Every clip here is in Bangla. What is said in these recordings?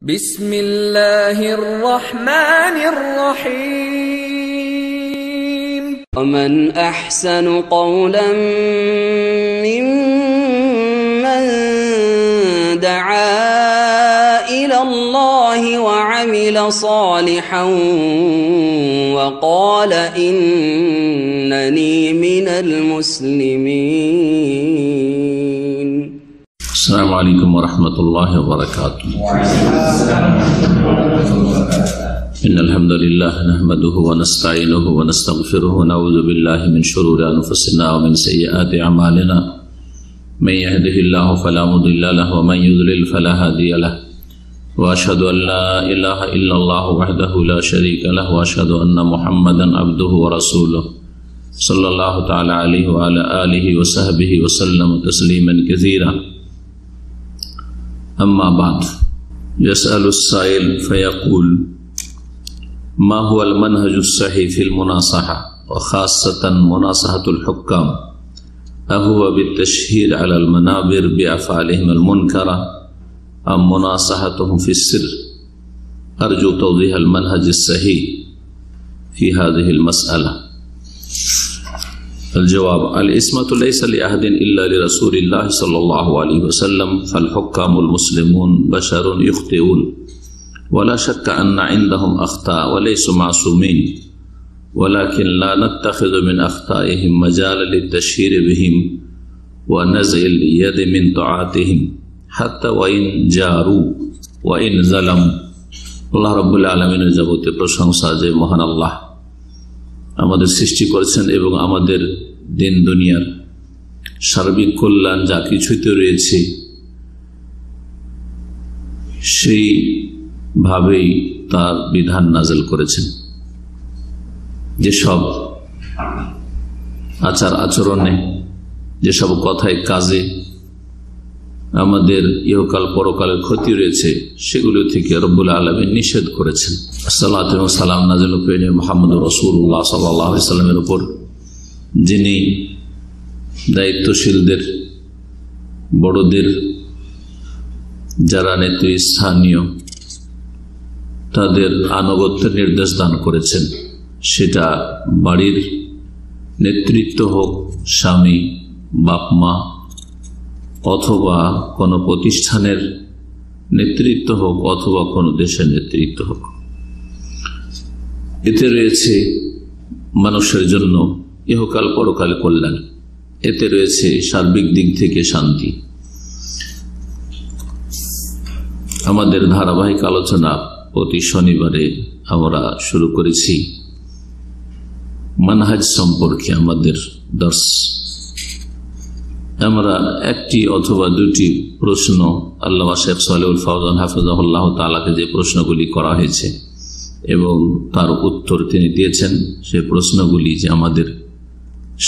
بسم الله الرحمن الرحيم ومن أحسن قولا ممن دعا إلى الله وعمل صالحا وقال إنني من المسلمين. السلام عليكم ورحمة الله وبركاته. إن الحمد لله نحمده ونستعينه ونستغفره ونعوذ بالله من شرور أنفسنا ومن سيئات أعمالنا من يهده الله فلا مضل له ومن يضلل فلا هادي له وأشهد أن لا إله إلا الله وحده لا شريك له وأشهد أن محمدا عبده ورسوله صلى الله تعالى عليه وعلى آله وصحبه وسلم تسليما كثيرا. أما بعد، يسأل السائل فيقول: ما هو المنهج الصحيح في المناصحة وخاصة مناصحة الحكام؟ أهو بالتشهير على المنابر بأفعالهم المنكرة أم مناصحتهم في السر؟ أرجو توضيح المنهج الصحيح في هذه المسألة. الجواب: العصمة ليس لأحد إلا لرسول الله صلى الله عليه وسلم، فالحكام المسلمون بشر يخطئون ولا شك أن عندهم أخطاء وليسوا معصومين، ولكن لا نتخذ من أخطائهم مجالا للتشهير بهم ونزع اليد من طاعتهم حتى وإن جاروا وإن ظلموا. আল্লাহ রাব্বুল আলামিনের যাবতীয় প্রশংসা যে মহান আল্লাহ আমাদের সৃষ্টি করেছেন এবং আমাদের দিন দুনিয়ার সার্বিক কল্যাণ যা কিছুতে রয়েছে সেই ভাবেই তার বিধান নাযিল করেছেন। যেসব আচার আচরণে, যেসব কথায় কাজে আমাদের ইহকাল পরকালের ক্ষতি রয়েছে সেগুলো থেকে রব্বুল আলামিন নিষেধ করেছেন। সালাতু ওয়া সালাম নাযিল করেন মুহাম্মদুর রাসূলুল্লাহ সাল্লাল্লাহু আলাইহি ওয়াসাল্লামের উপর, যিনি দায়িত্বশীলদের, বড়দের, যারা নেতৃস্থানীয় তাদের আনুগত্যের নির্দেশ দান করেছেন। সেটা বাড়ির নেতৃত্ব হোক, স্বামী, বাপ মা, অথবা কোনো প্রতিষ্ঠানের নেতৃত্ব হোক, অথবা কোনো দেশের নেতৃত্ব হোক। এতে রয়েছে মানুষের জন্য ইহকাল পরকাল কল্যাণ, এতে রয়েছে সার্বিক দিক থেকে শান্তি। আমাদের ধারাবাহিক আলোচনা প্রতি শনিবারে আমরা শুরু করেছি মানহাজ সম্পর্কে আমাদের দর্শ। আমরা একটি অথবা দুটি প্রশ্ন আল্লামা শেখ সালেহুল ফাওজান হাফিজাহুল্লাহ তাআলাকে যে প্রশ্নগুলি করা হয়েছে এবং তার উত্তর তিনি দিয়েছেন, সে প্রশ্নগুলি যে আমাদের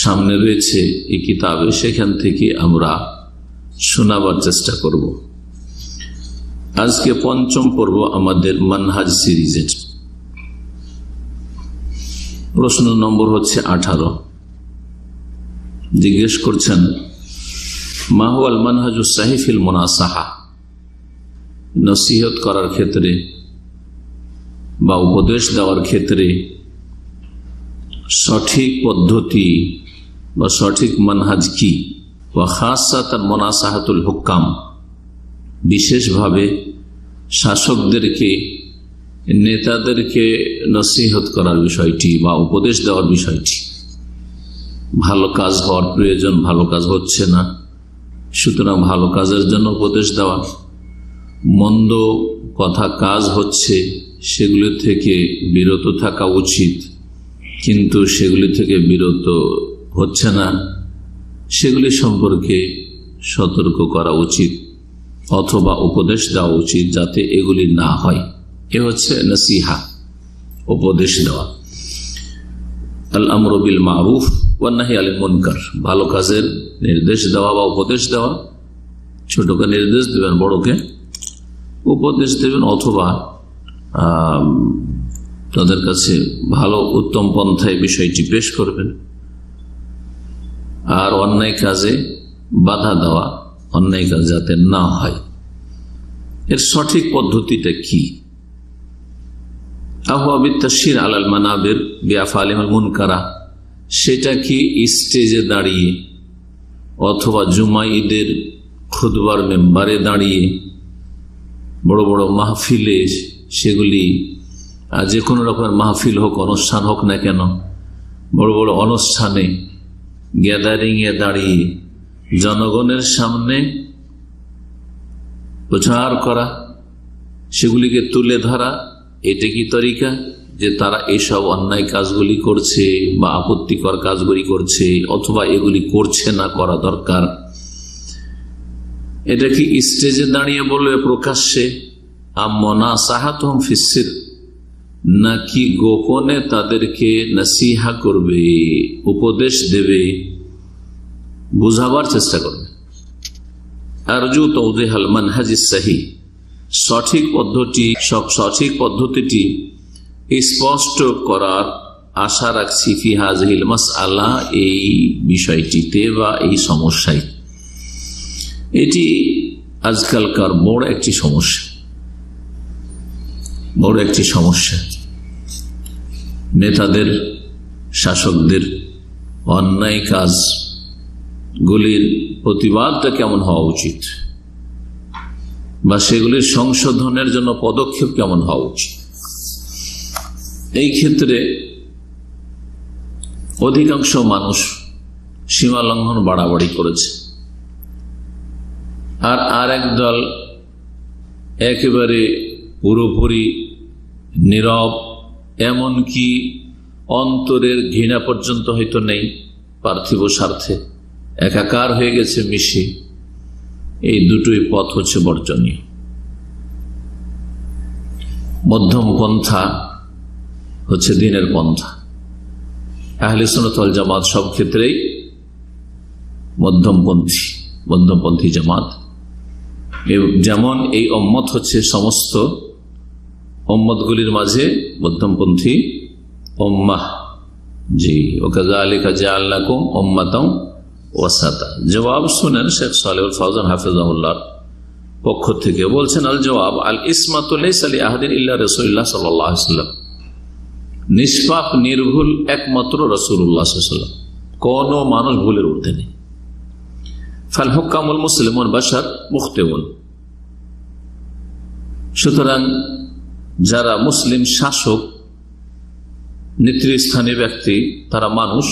সামনে রয়েছে এই কিতাবে, সেখান থেকে আমরা শোনাবার চেষ্টা করব। আজকে পঞ্চম পর্ব আমাদের মানহাজ সিরিজের। প্রশ্ন নম্বর হচ্ছে 18। জিজ্ঞেস করছেন, মা হুয়াল মানহাজুস সাহিহ ফিল মুনাসাহা? নসিহত করার ক্ষেত্রে বা উপদেশ দেওয়ার ক্ষেত্রে সঠিক পদ্ধতি বা সঠিক মানহাজ কি? ওয়া খাসাতান মুনাসাহাতুল হুকাম, বিশেষভাবে শাসকদেরকে, নেতাদেরকে নসিহত করার বিষয়টি বা উপদেশ দেওয়ার বিষয়টি। ভালো কাজ হওয়ার প্রয়োজন, ভালো কাজ হচ্ছে না, সুতরাং ভালো কাজের জন্য উপদেশ দেওয়া। মন্দ কথা কাজ হচ্ছে, সেগুলি থেকে বিরত থাকা উচিত, কিন্তু সেগুলি থেকে বিরত হচ্ছে না, সেগুলি সম্পর্কে সতর্ক করা উচিত অথবা উপদেশ দেওয়া উচিত যাতে এগুলি না হয়। এ হচ্ছে নসিহা, উপদেশ দেওয়া। আল আমরু বিল মারুফ ওয়ান নাহি আনিল মুনকার, ভালো কাজের নির্দেশ দেওয়া বা উপদেশ দেওয়া। ছোটকে নির্দেশ দেবেন, বড়কে উপদেশ দেবেন, অথবা তাদের কাছে ভালো উত্তম পন্থায় বিষয়টি পেশ করবেন। আর অন্যায় কাজে বাধা দেওয়া, অন্যায় কাজ যাতে না হয়, এর সঠিক পদ্ধতিটা কি? আহওয়াবিত্তাশির আলাল মানাবির বিআফআলিল মুনকারা, সেটা কি স্টেজে দাঁড়িয়ে অথবা জুমা ঈদের খুতবার মেম্বারে দাঁড়িয়ে, বড় বড় মাহফিলে, সেগুলি যে কোনো রকমের মাহফিল হোক, অনুষ্ঠান হোক না কেন, বড় বড় অনুষ্ঠানে গ্যাদারিং এ দাঁড়িয়ে জনগণের সামনে প্রচার করা, সেগুলিকে তুলে ধরা, এটা কি তরিকা যে তারা এইসব অন্যায় কাজগুলি করছে বা আপত্তিকর কাজগুলি করছে, অথবা এগুলি করছে না, করা দরকার? এটা কি স্টেজে দাঁড়িয়ে বলবে প্রকাশ্যে, আমনাসাহাতুহুম ফিসসির, নাকি গোপনে তাদেরকে নসিহা করবে, উপদেশ দেবে, বুঝাবার চেষ্টা করবে? আরজু তাওদীহাল মানহাজিস সহিহ, সঠিক পদ্ধতিটি স্পষ্ট করার আশা রাখছি ফি হাযিহিল মাসআলা, এই বিষয়টিতে বা এই সমস্যায়। এটি আজকালকার বড় একটি সমস্যা। নেতাদের, শাসকদের অন্যায় কাজগুলির প্রতিবাদটা কেমন হওয়া উচিত, বা সেগুলির সংশোধনের জন্য পদক্ষেপ কেমন হওয়া উচিত। এই ক্ষেত্রে অধিকাংশ মানুষ সীমা লঙ্ঘন বাড়াবাড়ি করেছে, আর এক দল একেবারে পুরোপুরি নীরব, এমনকি অন্তরের ঘৃণা পর্যন্ত হয়তো নেই, পার্থিব স্বার্থে একাকার হয়ে গেছে মিশে। এই দুটোই পথ হচ্ছে বর্জনীয়। মধ্যম পন্থা হচ্ছে দ্বীনের পন্থা। আহলে সুন্নাত ওয়াল জামাত সব ক্ষেত্রেই মধ্যমপন্থী জামাত। যেমন এই উম্মত হচ্ছে সমস্ত উম্মতগুলির মাঝে মধ্যমপন্থী উম্মাহ। জি, ওয়াকাযালিকা জাআলনাকুম উম্মাতান ওয়াসাতা। জবাব শুনেন শেখ সালেহুল ফাওজান হাফিজাহুল্লাহর পক্ষ থেকে, বলছেন আল জবাব আল ইসমাতু লাইসা লিআহাদিন ইল্লা রাসূলুল্লাহ সাল্লাল্লাহু আলাইহি ওয়াসাল্লাম। নিষ্পাপ নির্ভুল একমাত্র রাসূলুল্লাহ সাল্লাল্লাহু আলাইহি ওয়াসাল্লাম, কোন মানুষ ভুলের ঊর্ধ্বে নেই। ফাল হুকামুল মুসলিমুন বাশার মুখতিউন, সুতরাং যারা মুসলিম শাসক, নেতৃস্থানীয় ব্যক্তি, তারা মানুষ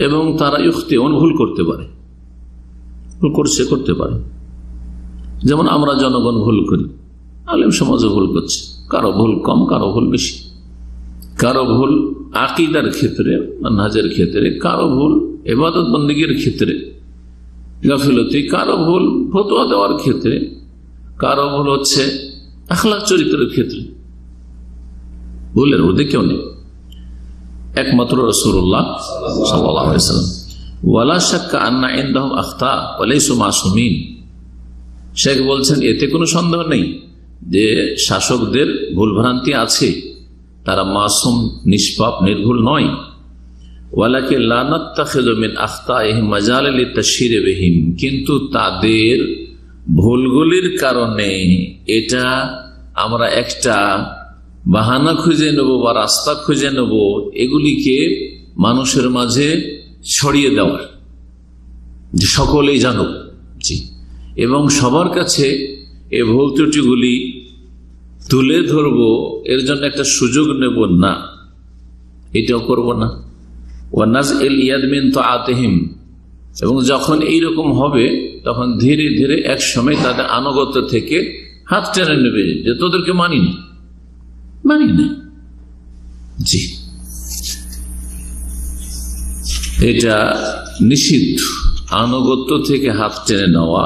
এবং তারা ইখতিউন, ভুল করতে পারে, করতে পারে। যেমন আমরা জনগণ ভুল করি, আলেম সমাজও ভুল করছে, কারো ভুল কম, কারো ভুল বেশি, কারো ভুল আকীদার ক্ষেত্রে, মানহাজের ক্ষেত্রে, কারো ভুল ইবাদত বন্দেগীর ক্ষেত্রে গাফিলতি, কারো ভুল ফতোয়া দেওয়ার ক্ষেত্রে, কারো ভুল হচ্ছে আখলাক চরিত্রের ক্ষেত্রে। ভুলের ঊর্ধ্বে কেউ নেই, একমাত্র রাসূলুল্লাহ সাল্লাল্লাহু আলাইহি ওয়াসাল্লাম। ওয়ালা শাক্কা আন্না ইনদাহুম আখতা ওয়া লাইসু মাসুমিন। শেখ বলছেন এতে কোনো সন্দেহ নেই যে শাসকদের ভুলভ্রান্তি আছে, তারা মাসুম, নিষ্পাপ, নির্ভুল নয়। ওয়ালাকিন লা নাত্তাখিযু মিন আখতাইহিম মাজালা লিতাশহীরি বিহিম, কিন্তু তাদের ভুলগুলির কারণে এটা আমরা একটা বাহানা খুঁজে নেব বা রাস্তা খুঁজে নেব এগুলিকে মানুষের মাঝে ছড়িয়ে দেওয়ার, যে সকলেই জানুক। জি, এবং সবার কাছে এই ভুল ত্রুটিগুলি তুলে ধরব, এর জন্য একটা সুযোগ নেব না, এটাও করব না। ওয়ানাজইল ইয়াদ মিন তাআতিহিম, এবং যখন এইরকম হবে তখন ধীরে ধীরে এক সময় তাদের আনুগত্য থেকে হাত টেনে নেবে, যে তোদেরকে মানি না। জি, এটা নিষিদ্ধ, আনুগত্য থেকে হাত টেনে নেওয়া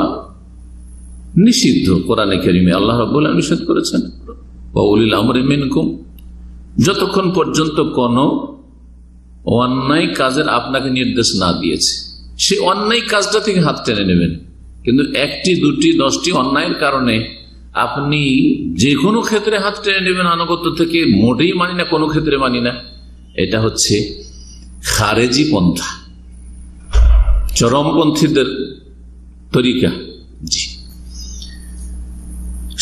নিষিদ্ধ। কোরআনে কারিমে আল্লাহ রাব্বুল আলামিন নিষেধ করেছেন, ওয়া উলিল আমরি মিনকুম, যতক্ষণ পর্যন্ত কোন অন্যায় কাজের আপনাকে নির্দেশ না দিয়েছে, সেই অন্যায় কাজটা থেকে হাত টেনে নেবেন। কিন্তু 1টি 2টি 10টি অন্যায়ের কারণে আপনি যে কোনো ক্ষেত্রে হাত টেনে নেবেন আনুগত্য থেকে, মোটেই মানি না, কোনো ক্ষেত্রে মানি না, এটা হচ্ছে খারেজি পন্থা, চরমপন্থীদের তরিকা। জি,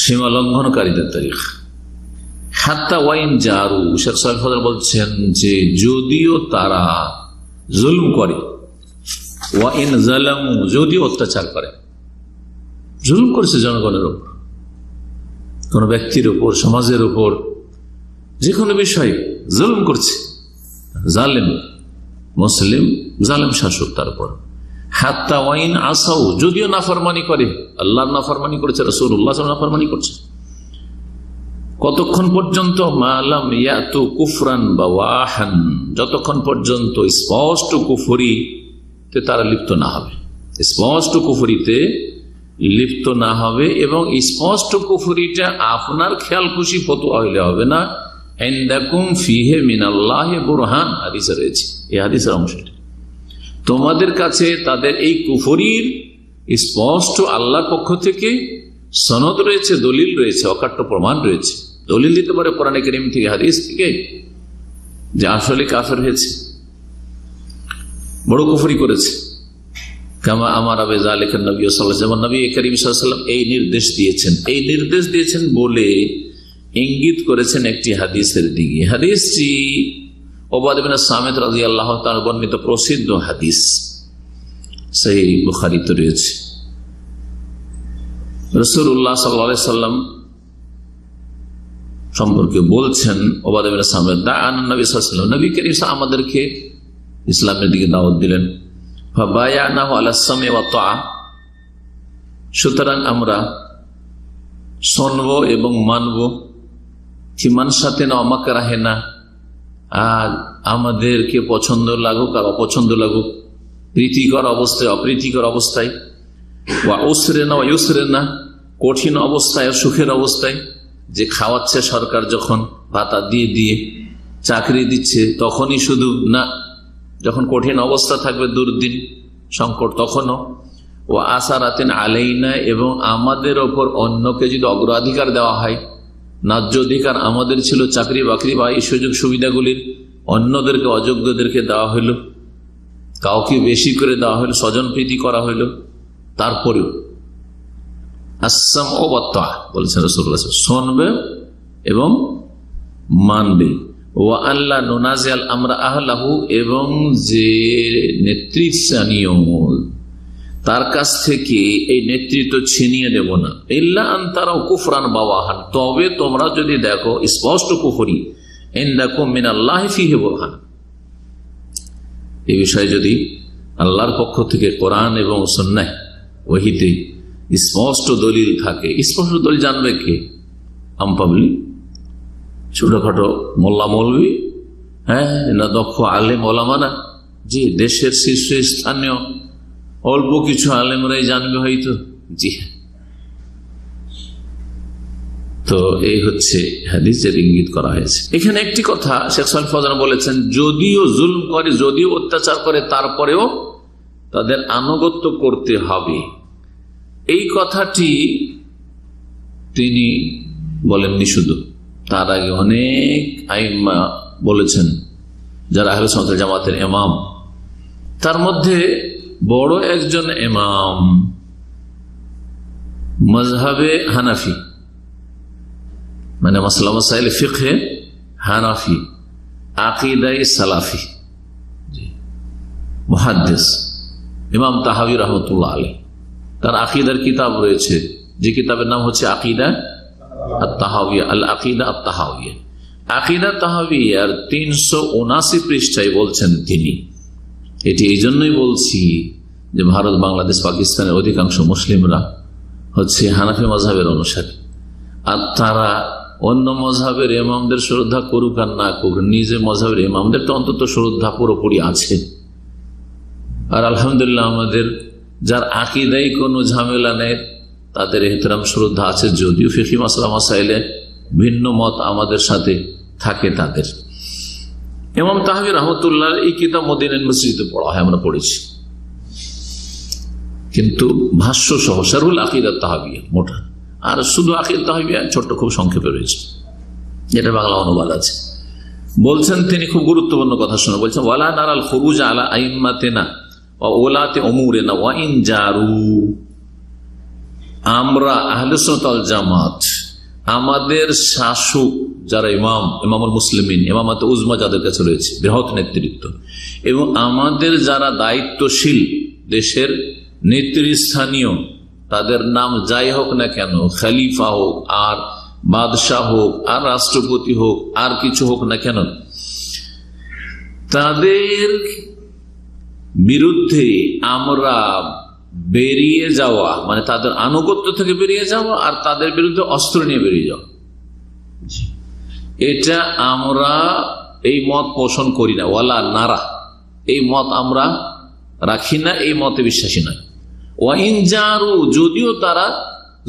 সীমা লঙ্ঘনকারীদের তারিখ। হাত্তা ওয়াইন জারু, শেখ সাহেব ফজল বলছেন যে যদিও তারা জুলুম করে, ওয়াইন জালামু, যদিও অত্যাচার করে, জুলুম করেছে জনগণের উপর, কোন ব্যক্তির উপর, সমাজের উপর, যে কোনো বিষয়ে জুলুম করছে, জালেম মুসলিম, জালেম শাসক তার উপর। হাত্তা ওয়াইন আসাউ, যদিও নাফরমানি করে, আল্লাহর নাফরমানি করেছে, রাসূলুল্লাহ সাল্লাল্লাহু আলাইহি ওয়াসাল্লাম নাফরমানি করছে, কতক্ষণ পর্যন্ত? মালাম ইয়াতু কুফরান বাওয়াহান, যতক্ষণ পর্যন্ত স্পষ্ট কুফরিতে তারা লিপ্ত না হবে, স্পষ্ট কুফরিতে লিপ্ত না হবে। এবং স্পষ্ট কুফরিটা আপনার খেয়াল খুশি ফতোয়া হইলে হবে না। ইনদাকুম ফিহি মিনাল্লাহি বুরহান, হাদিসে রয়েছে, এই হাদিসের অংশটি, তোমাদের কাছে তাদের এই কুফরির স্পষ্ট আল্লাহর পক্ষ থেকে সনদ রয়েছে, দলিল রয়েছে, অকাট্য প্রমাণ রয়েছে। দলিল দিতে পারে কোরআনে কারীম থেকে, হাদিস থেকে, যে আসলে কাফের হয়েছে, বড় কুফরি করেছে। কামা আমার আবে যালিকা নবী সাল্লাল্লাহু আলাইহি ওয়াসাল্লাম, নবী করিম সাল্লাল্লাহু আলাইহি ওয়াসাল্লাম এই নির্দেশ দিয়েছেন। এই নির্দেশ দিয়েছেন বলে ইঙ্গিত করেছেন একটি হাদিসের দিকে। হাদিসটি উবাদা বিন সামিত রাদিয়াল্লাহু তাআলা বর্ণিত প্রসিদ্ধ হাদিস, সহিহ বুখারীতে রয়েছে। রাসূলুল্লাহ সাল্লাল্লাহু আলাইহি ওয়াসাল্লাম সম্পর্কে বলছেন, উবাদা বিন সামিত দাআন নবী সাল্লাল্লাহু আলাইহি ওয়াসাল্লাম, নবী করিম আমাদেরকে ইসলামের দিকে দাওয়াত দিলেন। ফাবায়ানাহু আলা সামি ওয়া তাআ, সুতরাং আমরা শুনব এবং মানব, কি মানসাতে না মাকরাহে না, আর আমাদেরকে পছন্দ লাগুক আর অপছন্দ লাগুক, প্রীতিকর অবস্থায় অপ্রীতিকর অবস্থায়, ওয়া উসরে না ওয়া ইউসরে না, কঠিন অবস্থায় সুখের অবস্থায়, যে খাওয়াচ্ছে সরকার যখন ভাতা দিয়ে দিয়ে, চাকরি দিচ্ছে তখনই শুধু না, যখন কঠিন অবস্থা থাকবে, দুর্দিন সংকট, তখনও। ও আসারাতিন আলাইনা, এবং আমাদের ওপর অন্যকে যদি অগ্রাধিকার দেওয়া হয়, ন্যায্য অধিকার আমাদের ছিল চাকরি বাকরি বা এই সুযোগ সুবিধাগুলির, অন্যদেরকে অযোগ্যদেরকে দেওয়া হইল, কাউকে বেশি করে দেওয়া হইল, স্বজন প্রীতি করা হইল, তারপরেও আসসাম ও ওয়াত্তা বলেছেন রাসূলুল্লাহ, শুনবে এবং মানবে। ও আল্লাহ নুনাজিয়াল আমরা আহলাহু, এবং যে নেতৃস্থানীয় তার কাছ থেকে এই নেতৃত্ব ছিনিয়ে দেব না, ইল্লা আনতারাও কুফরান বাওয়াহান, তবে তোমরা যদি দেখো স্পষ্ট কুফরি, ইনদাকুম মিনাল্লাহি ফিহি বুরহান, এই বিষয়ে যদি আল্লাহর পক্ষ থেকে কোরআন এবং সুন্নাহ ওহীতে স্পষ্ট দলিল থাকে। স্পষ্ট দলিল জানবে কে? আম পাবলিক, ছোটখাটো মোল্লা মৌলবি, হ্যাঁ, না দক্ষ আলেম ওলামারা, যে দেশের শীর্ষস্থানীয় অল্প কিছু আলেমরাই জানবে হয়তো। জি, তো এই হচ্ছে হাদিসের ইঙ্গিত করা হয়েছে। এখানে একটি কথা শেখ সাহেব ফজল বলেছেন, যদিও জুলম করে, যদিও অত্যাচার করে, তারপরেও তাদের আনুগত্য করতে হবে। এই কথাটি তিনি বলেননি শুধু, তার আগে অনেক আইম্মা বলেছেন, যারা আহলে সুন্নাত ওয়াল জামাতের ইমাম। তার মধ্যে বড় একজন ইমাম মাযহাবে হানাফি, মানে মাসলা মাসাইল ফিকহে হানাফি, আকীদায়ে সালাফি, মুহাদ্দিস ইমাম তাহাবী রাহমাতুল্লাহ আলাইহি। তার আকীদার কিতাব রয়েছে, যে কিতাবের নাম হচ্ছে আকীদা আত-তাহাওয়িয়া, আল আকীদা আত-তাহাওয়িয়া। আকীদা তাহাওয়িয়ার 379 পৃষ্ঠায় বলছেন তিনি, এটি এই জন্যই বলছি যে ভারত, বাংলাদেশ, পাকিস্তানের অধিকাংশ মুসলিমরা হচ্ছে হানাফি মাযহাবের অনুসারী, আর তারা অন্য মাযহাবের ইমামদের শ্রদ্ধা করুক আর না করুক, নিজের মাযহাবের ইমামদের তো অন্তত শ্রদ্ধা পুরোপুরি আছে। আর আলহামদুলিল্লাহ আমাদের যার আকীদায় কোনো ঝামেলা নেই, তাদের ইহতিরাম শ্রদ্ধা আছে, যদিও ফিকহি মাসলা মাসাইলে ভিন্ন মত আমাদের সাথে থাকে তাদের। ইমাম তাহাবী রাহমাতুল্লাহ এই কিতাব মদিনা মসজিদে পড়া হয়, আমরা পড়েছি, কিন্তু ভাষ্য সহ শারহুল আকীদা তাহাবিয়া মোটা, আর শুধু আকীদা তাহাবিয়া ছোট্ট খুব সংক্ষেপে রয়েছে, যেটা বাংলা অনুবাদ আছে। বলছেন তিনি, খুব গুরুত্বপূর্ণ কথা শোনা, বলছেন ওয়ালা নারাল খুরুজ আলা আইম্মাতিনা ওয়া উলাতি উমুরিনা ওয়া ইন জারু, আমরা আহলে সুন্নাত ওয়াল জামাত আমাদের শাসক যারা ইমামুল মুসলিমিন, ইমামাত উজমা যাদের কাছে রয়েছে, বৃহৎ নেতৃত্ব, এবং আমাদের যারা দায়িত্বশীল দেশের নেতৃস্থানীয়, তাদের নাম যাই হোক না কেন, খলিফা হোক আর বাদশাহ হোক আর রাষ্ট্রপতি হোক আর কিছু হোক না কেন, তাদের বিরুদ্ধে আমরা বেরিয়ে যাওয়া মানে তাদের আনুগত্য থেকে বেরিয়ে যাওয়া আর তাদের বিরুদ্ধে অস্ত্র নিয়ে বেরিয়ে যাওয়া, এটা আমরা এই মত পোষণ করি না। ওয়ালা নারা, এই মত আমরা রাখি না, এই মতে বিশ্বাসী নয়। ওয়াইন জারু, যদিও তারা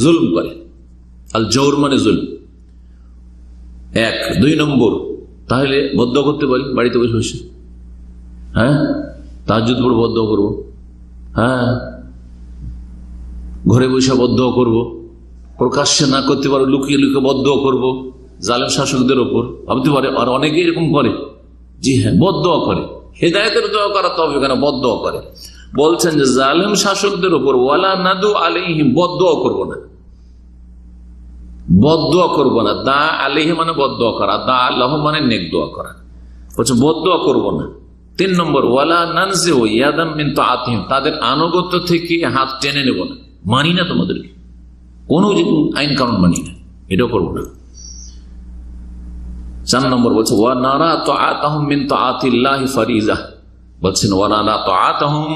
জুলম করে, আল জৌর মানে জুলম। 1 2 নম্বর, তাহলে বদ্ধ করতে পারি বাড়িতে বসে বসে, হ্যাঁ তাহাজ্জুদ পড়ে বদ্ধ করবো, হ্যাঁ ঘরে বসে বদ্ধ করব, প্রকাশ্যে না করতে পারো লুকিয়ে লুকিয়ে বদ্ধ করব জালেম শাসকদের ওপর, ভাবতে পারে। আর অনেকে এরকম করে, জি হ্যাঁ বদ্ধ করে, হেদায়েতের দোয়া করা তবে এখানে বদ্ধ করে। বলছেন যে জালেম শাসকদের ওপর ওয়ালা নাদু আলাইহিম, বদ্ধ করব না, বদ্ধ করব না। দা আলাইহি মানে বদ্ধ করা, দা আল্লাহ মানে নেক দোয়া করা, বলছে বদ্ধ করব না। 3 নম্বর ওয়ালা নানজিউ ইয়াদাম মিন তাআতিহিম, তাদের আনুগত্য থেকে হাত টেনে নেব না, মানি না তোমাদেরকে, কোন আইন কানুন মানি না, এটাও করবো না। 4 নম্বর বলছে ওয়া নারা তাআতাহুম মিন তাআতিল্লাহি ফারিজা, বলছেন ওয়া নারা তাআতাহুম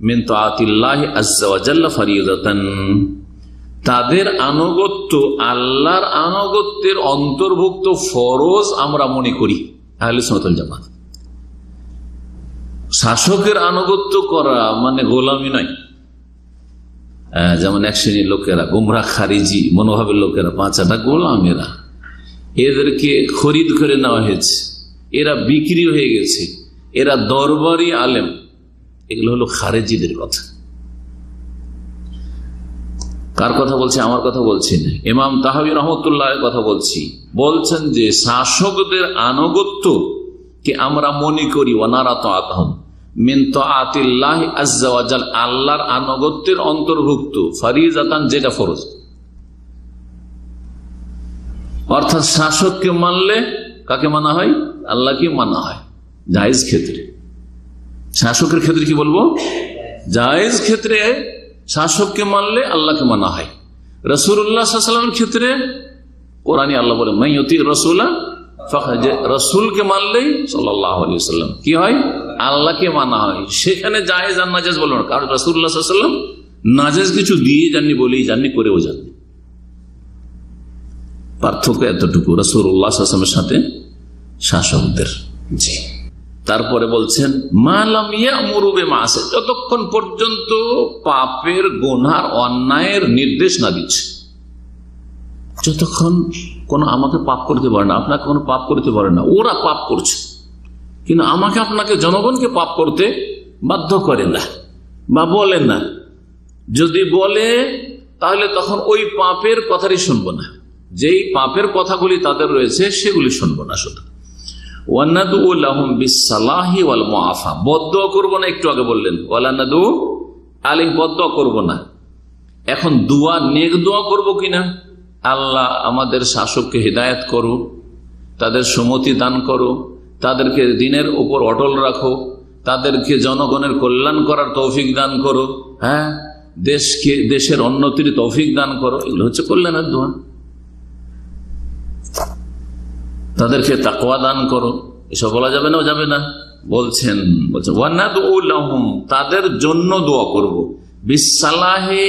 মিন তাআতিল্লাহি আযজা ওয়া জাল্লা ফারিজাতান, তাদের আনুগত্য আল্লাহর আনুগত্যের অন্তর্ভুক্ত ফরজ আমরা মনে করি আহলে সুন্নাত ওয়াল জামাত। শাসকের আনুগত্য করা মানে গোলামি নয়। যেমন এক শ্রেণীর লোকেরা গুমরা খারিজি মনোভাবের লোকেরা 5টা গোলামেরা, এদেরকে খরিদ করে নেওয়া হয়েছে, এরা বিক্রি হয়ে গেছে, এরা দরবারি আলেম, এগুলো হলো খারেজিদের কথা। কার কথা বলছি? আমার কথা বলছি না, ইমাম তাহাবী রহমতুল্লাহ কথা বলছি। বলছেন যে শাসকদের আনুগত্য কে আমরা মনে করি ওয়ানারা তাআতাহুম মিন তাআতিল্লাহি আযজা ওয়া জাল, আল্লাহর আনুগত্যের অন্তর্ভুক্ত, ফারিজাতান যেটা ফরজ। অর্থাৎ শাসককে মানলে কাকে মানা হয়? আল্লাহকে মানা হয় জায়েজ ক্ষেত্রে। শাসকের ক্ষেত্রে কি বলবো? জায়েজ ক্ষেত্রে শাসককে মানলে আল্লাহকে মানা হয়। রাসূলুল্লাহ সাল্লাল্লাহু আলাইহি ওয়াসাল্লামের ক্ষেত্রে কোরআনে আল্লাহ বলে মান ইউতি রাসূলা ফাকাদ, রাসূলকে মানলেই সাল্লাল্লাহু আলাইহি ওয়াসাল্লাম কি হয়? আল্লাহকে মানা হয়। সেখানে জায়েজ আর নাজায়েজ বলবো না, কারণ রাসূলুল্লাহ সাল্লাল্লাহু আলাইহি ওয়াসাল্লাম নাজায়েজ কিছু দিয়ে যাননি, বলেই যাননি, করেও যাননি। পার্থক্য এতটুকু রাসূলুল্লাহ সাল্লাল্লাহু আলাইহি ওয়াসাল্লামের সাথে শাসকদের। জি, তারপরে বলছেন মা লাম ইয়ামুরু বিমাসি, যতক্ষণ পর্যন্ত পাপের গুনার অন্যায়ের নির্দেশ না দিচ্ছে, যতক্ষণ কোন আমাকে পাপ করতে পারে না, আপনাকে কোনো পাপ করতে পারে না, ওরা পাপ করছে, কিন্তু আমাকে আপনাকে জনগণকে পাপ করতে বাধ্য করে না বা বলেন না। যদি বলে তাহলে তখন ওই পাপের কথাই শুনবো না, যেই পাপের কথাগুলি তাদের রয়েছে সেগুলি শুনবো না। শুধু ওয়ানাদু লাহুম বিসসালাহি ওয়াল মুআফা, বদদুয়া করব না, একটু আগে বললেন ওয়ালানাদু আলাইহি, বদদুয়া করব না। এখন দোয়া, নেক দোয়া করব কিনা? আল্লাহ আমাদের শাসককে হিদায়াত করো, তাদের সুমতি দান করো, তাদেরকে দিনের উপর অটল রাখো, তাদেরকে জনগণের কল্যাণ করার তৌফিক দান করো, হ্যাঁ দেশের উন্নতির তৌফিক দান করো, এগুলো হচ্ছে কল্যাণের দোয়া। তাদেরকে তাকওয়া দান করো, এসব বলা যাবে না? যাবে না। বলছেন ওয়ানাদু লাহুম, তাদের জন্য দোয়া করব, বিসসালাহি,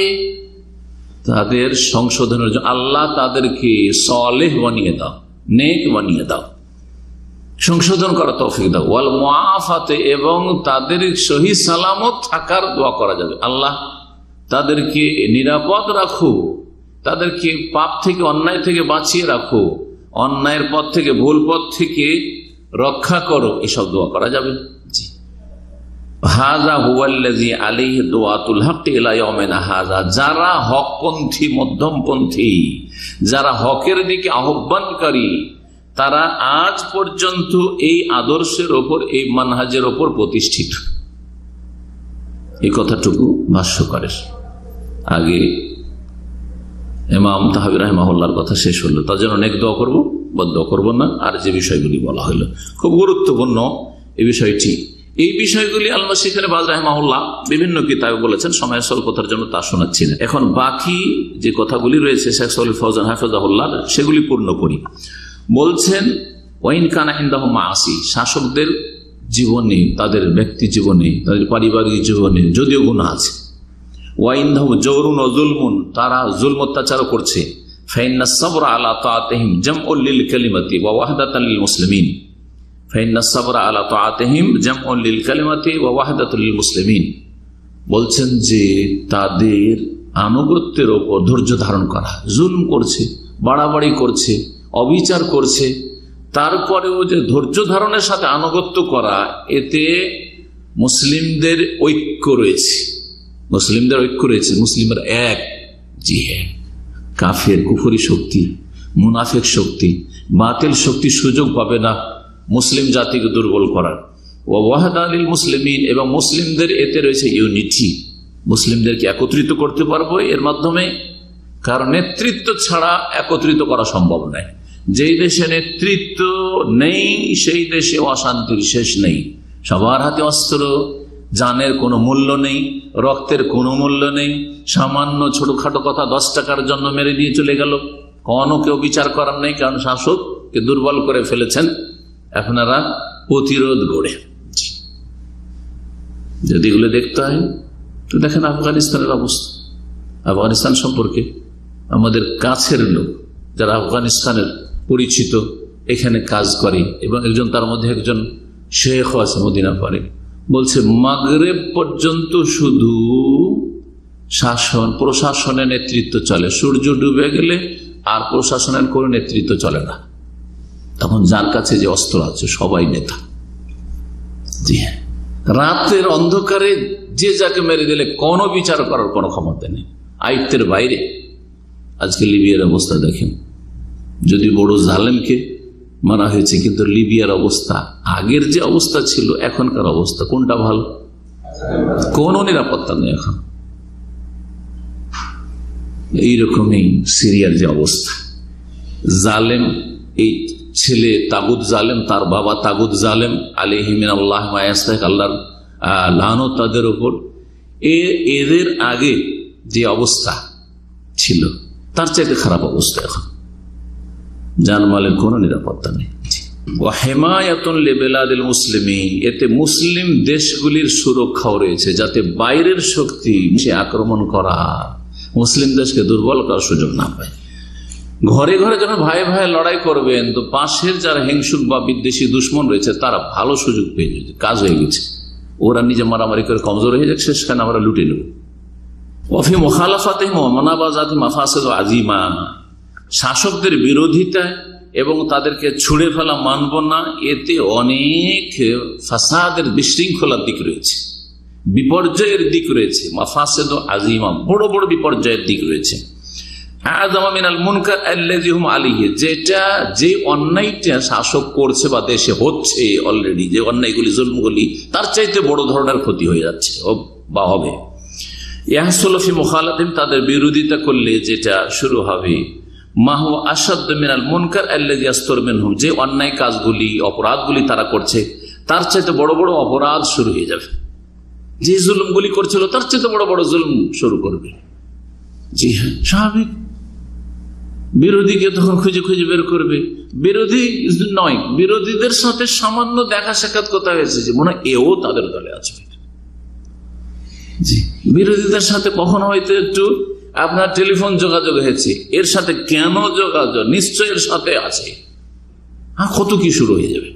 তাদের সংশোধনের জন্য। আল্লাহ তাদেরকে সালেহ বানিয়ে দাও, নেক বানিয়ে দাও, সংশোধন করা তৌফিক দাও। ওয়াল মুআফাতে, এবং তাদের সহি সালামত থাকার দোয়া করা যাবে। আল্লাহ তাদেরকে নিরাপদ রাখো, তাদেরকে পাপ থেকে অন্যায় থেকে বাঁচিয়ে রাখো, অন্যায়ের পথ থেকে ভুল পথ থেকে রক্ষা করো, এসব দোয়া করা যাবে। জি, হাযা হুয়াল্লাযী আলাইহি দুআতুল হক ইলা ইয়াউমিনা হাযা, যারা হকপন্থী, মধ্যমপন্থী, যারা হকের দিকে আহ্বানকারী, তারা আজ পর্যন্ত এই আদর্শের ওপর, এই মানহাজের ওপর প্রতিষ্ঠিত। এই কথাটুকু ভাষ্যকারের আগে ইমাম তাহাবী রাহিমাহুল্লাহর কথা শেষ হলো। তার জন্য অনেক দোয়া করবো, বদদোয়া করবো না। আর যে বিষয়গুলি বলা হলো খুব গুরুত্বপূর্ণ এই বিষয়টি, এই বিষয়গুলি আল্লামা শেখ বাজ রাহিমাহুল্লাহ বিভিন্ন কিতাবে বলেছেন। সময় স্বল্পতার জন্য তা শোনাচ্ছি না। এখন বাকি যে কথাগুলি রয়েছে শেখ সালেহ ফওজান হাফিজাহুল্লাহ, সেগুলি পূর্ণ করি। বলছেন ওয়াইন কানা ইনদাহু মাআসি, শাসকদের জীবনে, তাদের ব্যক্তি জীবনে, তাদের পারিবারিক জীবনে যদিও গুনাহ আছে, ওয়াইনদাহু জওরুন ওয়া যুলমুন, তারা জুলম অত্যাচার করছে, ফাইন্না সাবরা আলা তাআতিহিম জামউল লিল কালিমাতি ওয়া ওয়াহদাতাল লিল মুসলিমিন, ফাইন্না সাবরা আলা তাআতিহিম জামউল লিল কালিমাতি ওয়া ওয়াহদাতুল লিল মুসলিমিন। বলছেন যে তাদের আনুগত্যের উপর ধৈর্য ধারণ করা, জুলম করছে, বাড়াবাড়ি করছে, অবিচার করছে, তারপরেও যে ধৈর্য ধারণের সাথে আনুগত্য করা, এতে মুসলিমদের ঐক্য রয়েছে, মুসলিমদের ঐক্য রয়েছে, মুসলিমরা এক। জি হ্যাঁ, কাফের কুফরি শক্তি, মুনাফিক শক্তি, বাতিল শক্তি সুযোগ পাবে না মুসলিম জাতিকে দুর্বল করার। ওয়াহদা লিল মুসলিমিন, এবং মুসলিমদের এতে রয়েছে ইউনিটি, মুসলিমদেরকে একত্রিত করতে পারবো এর মাধ্যমে। কারণ নেতৃত্ব ছাড়া একত্রিত করা সম্ভব নয়। যেই দেশে নেতৃত্ব নেই সেই দেশে অশান্তির শেষ নেই। সবার হাতে অস্ত্র, জানের কোনো মূল্য নেই, রক্তের কোনো মূল্য নেই। সামান্য ছোটখাটো কথা 10 টাকার জন্য মেরে দিয়ে চলে গেল, কোনো কেউ বিচার করার নেই, কারণ শাসককে দুর্বল করে ফেলেছেন। আপনারা প্রতিরোধ গড়ে যদি এগুলো দেখতে হয় তো দেখেন আফগানিস্তানের অবস্থা। আফগানিস্তান সম্পর্কে আমাদের কাছের লোক যারা আফগানিস্তানের পরিচিত, এখানে কাজ করে, এবং একজন তার মধ্যে একজন শেখ আছে মদিনা পারে, বলছে মাগরেব পর্যন্ত শুধু শাসন প্রশাসনের নেতৃত্ব চলে, সূর্য ডুবে গেলে আর প্রশাসনের কোনো নেতৃত্ব চলে না। তখন যার কাছে যে অস্ত্র আছে সবাই নেতা। জি হ্যাঁ, রাতের অন্ধকারে যে যাকে মেরে দিলে কোনো বিচার করার কোনো ক্ষমতা নেই, আয়ত্তের বাইরে। আজকে লিবিয়ার অবস্থা দেখেন, যদি বড় জালেমকে মারা হয়েছে, কিন্তু লিবিয়ার অবস্থা আগের যে অবস্থা ছিল এখনকার অবস্থা কোনটা ভালো? কোনো নিরাপত্তা নেই এখন। এইরকমই সিরিয়ার যে অবস্থা, জালেম, এই ছেলে তাগুত জালেম, তার বাবা তাগুত জালেম, আলাইহি মিনাল্লাহ মা ইয়াস্তাহিক, আল্লাহর লানত তাদের উপর। এদের আগে যে অবস্থা ছিল তার চাইতে খারাপ অবস্থা এখন, জানমালের কোনো নিরাপত্তা নেই। হেমায়াতুন লিবিলাদিল মুসলিমিন, এতে মুসলিম দেশগুলির সুরক্ষাও রয়েছে, যাতে বাইরের শক্তি সে আক্রমণ করা, মুসলিম দেশকে দুর্বল করার সুযোগ না পায়। ঘরে ঘরে যখন ভাই ভাই লড়াই করবেন, তো পাশের যারা হিংসুক বা বিদ্বেষী দুশ্মন রয়েছে তারা ভালো সুযোগ পেয়ে যাচ্ছে, কাজ হয়ে গেছে। ওরা নিজে মারামারি করে কমজোর হয়ে যাচ্ছে, সেখানে আমরা লুটে নেব। ওয়াফি মুখালাফাতিহিম ওয়া মুনাবাযাতিহিম মাফাসিদ আযীমা, শাসকদের বিরোধিতায় এবং তাদেরকে ছুড়ে ফেলা মানব না, এতে অনেক ফাসাদের বিশৃঙ্খলার দিক রয়েছে, বিপর্যয়ের দিক রয়েছে। মাফাসিদ আযীমা, বড় বড় বিপর্যয়ের দিক রয়েছে। আযমা মিনাল মুনকার আল্লাযী হুম আলাইহি, যেটা যে অন্যায়টা শাসক করছে বা দেশে হচ্ছে অলরেডি, যে অন্যায়গুলি জুলমগুলি, তার চাইতে বড় ধরনের ক্ষতি হয়ে যাচ্ছে বা হবে। ইয়াহসুলু ফি মুখালাতিহিম, তাদের বিরোধিতা করলে যেটা শুরু হবে, মা হুয়া আশাদ্দু মিনাল মুনকার আল্লাযী ইয়াসতুর মিনহুম, যে অন্যায় কাজগুলি অপরাধগুলি তারা করছে তার চাইতে বড় বড় অপরাধ শুরু হয়ে যাবে। যে জুলুমগুলি করছিল তার চাইতে বড় বড় জুলুম শুরু করবে। জি হ্যাঁ, স্বাভাবিক। বিরোধীকে তখন খুঁজে খুঁজে বের করবে। বিরোধী নয়, বিরোধীদের সাথে সামান্য দেখা সাক্ষাৎ কথা হয়েছে, যে মনে হয় এও তাদের দলে আছে। জি, বিরোধীদের সাথে কখনো হয়তো একটু আপনার টেলিফোন যোগাযোগ হয়েছে, এর সাথে কেন যোগাযোগ? নিশ্চয় এর সাথে আছে। কত কি শুরু হয়ে যাবে,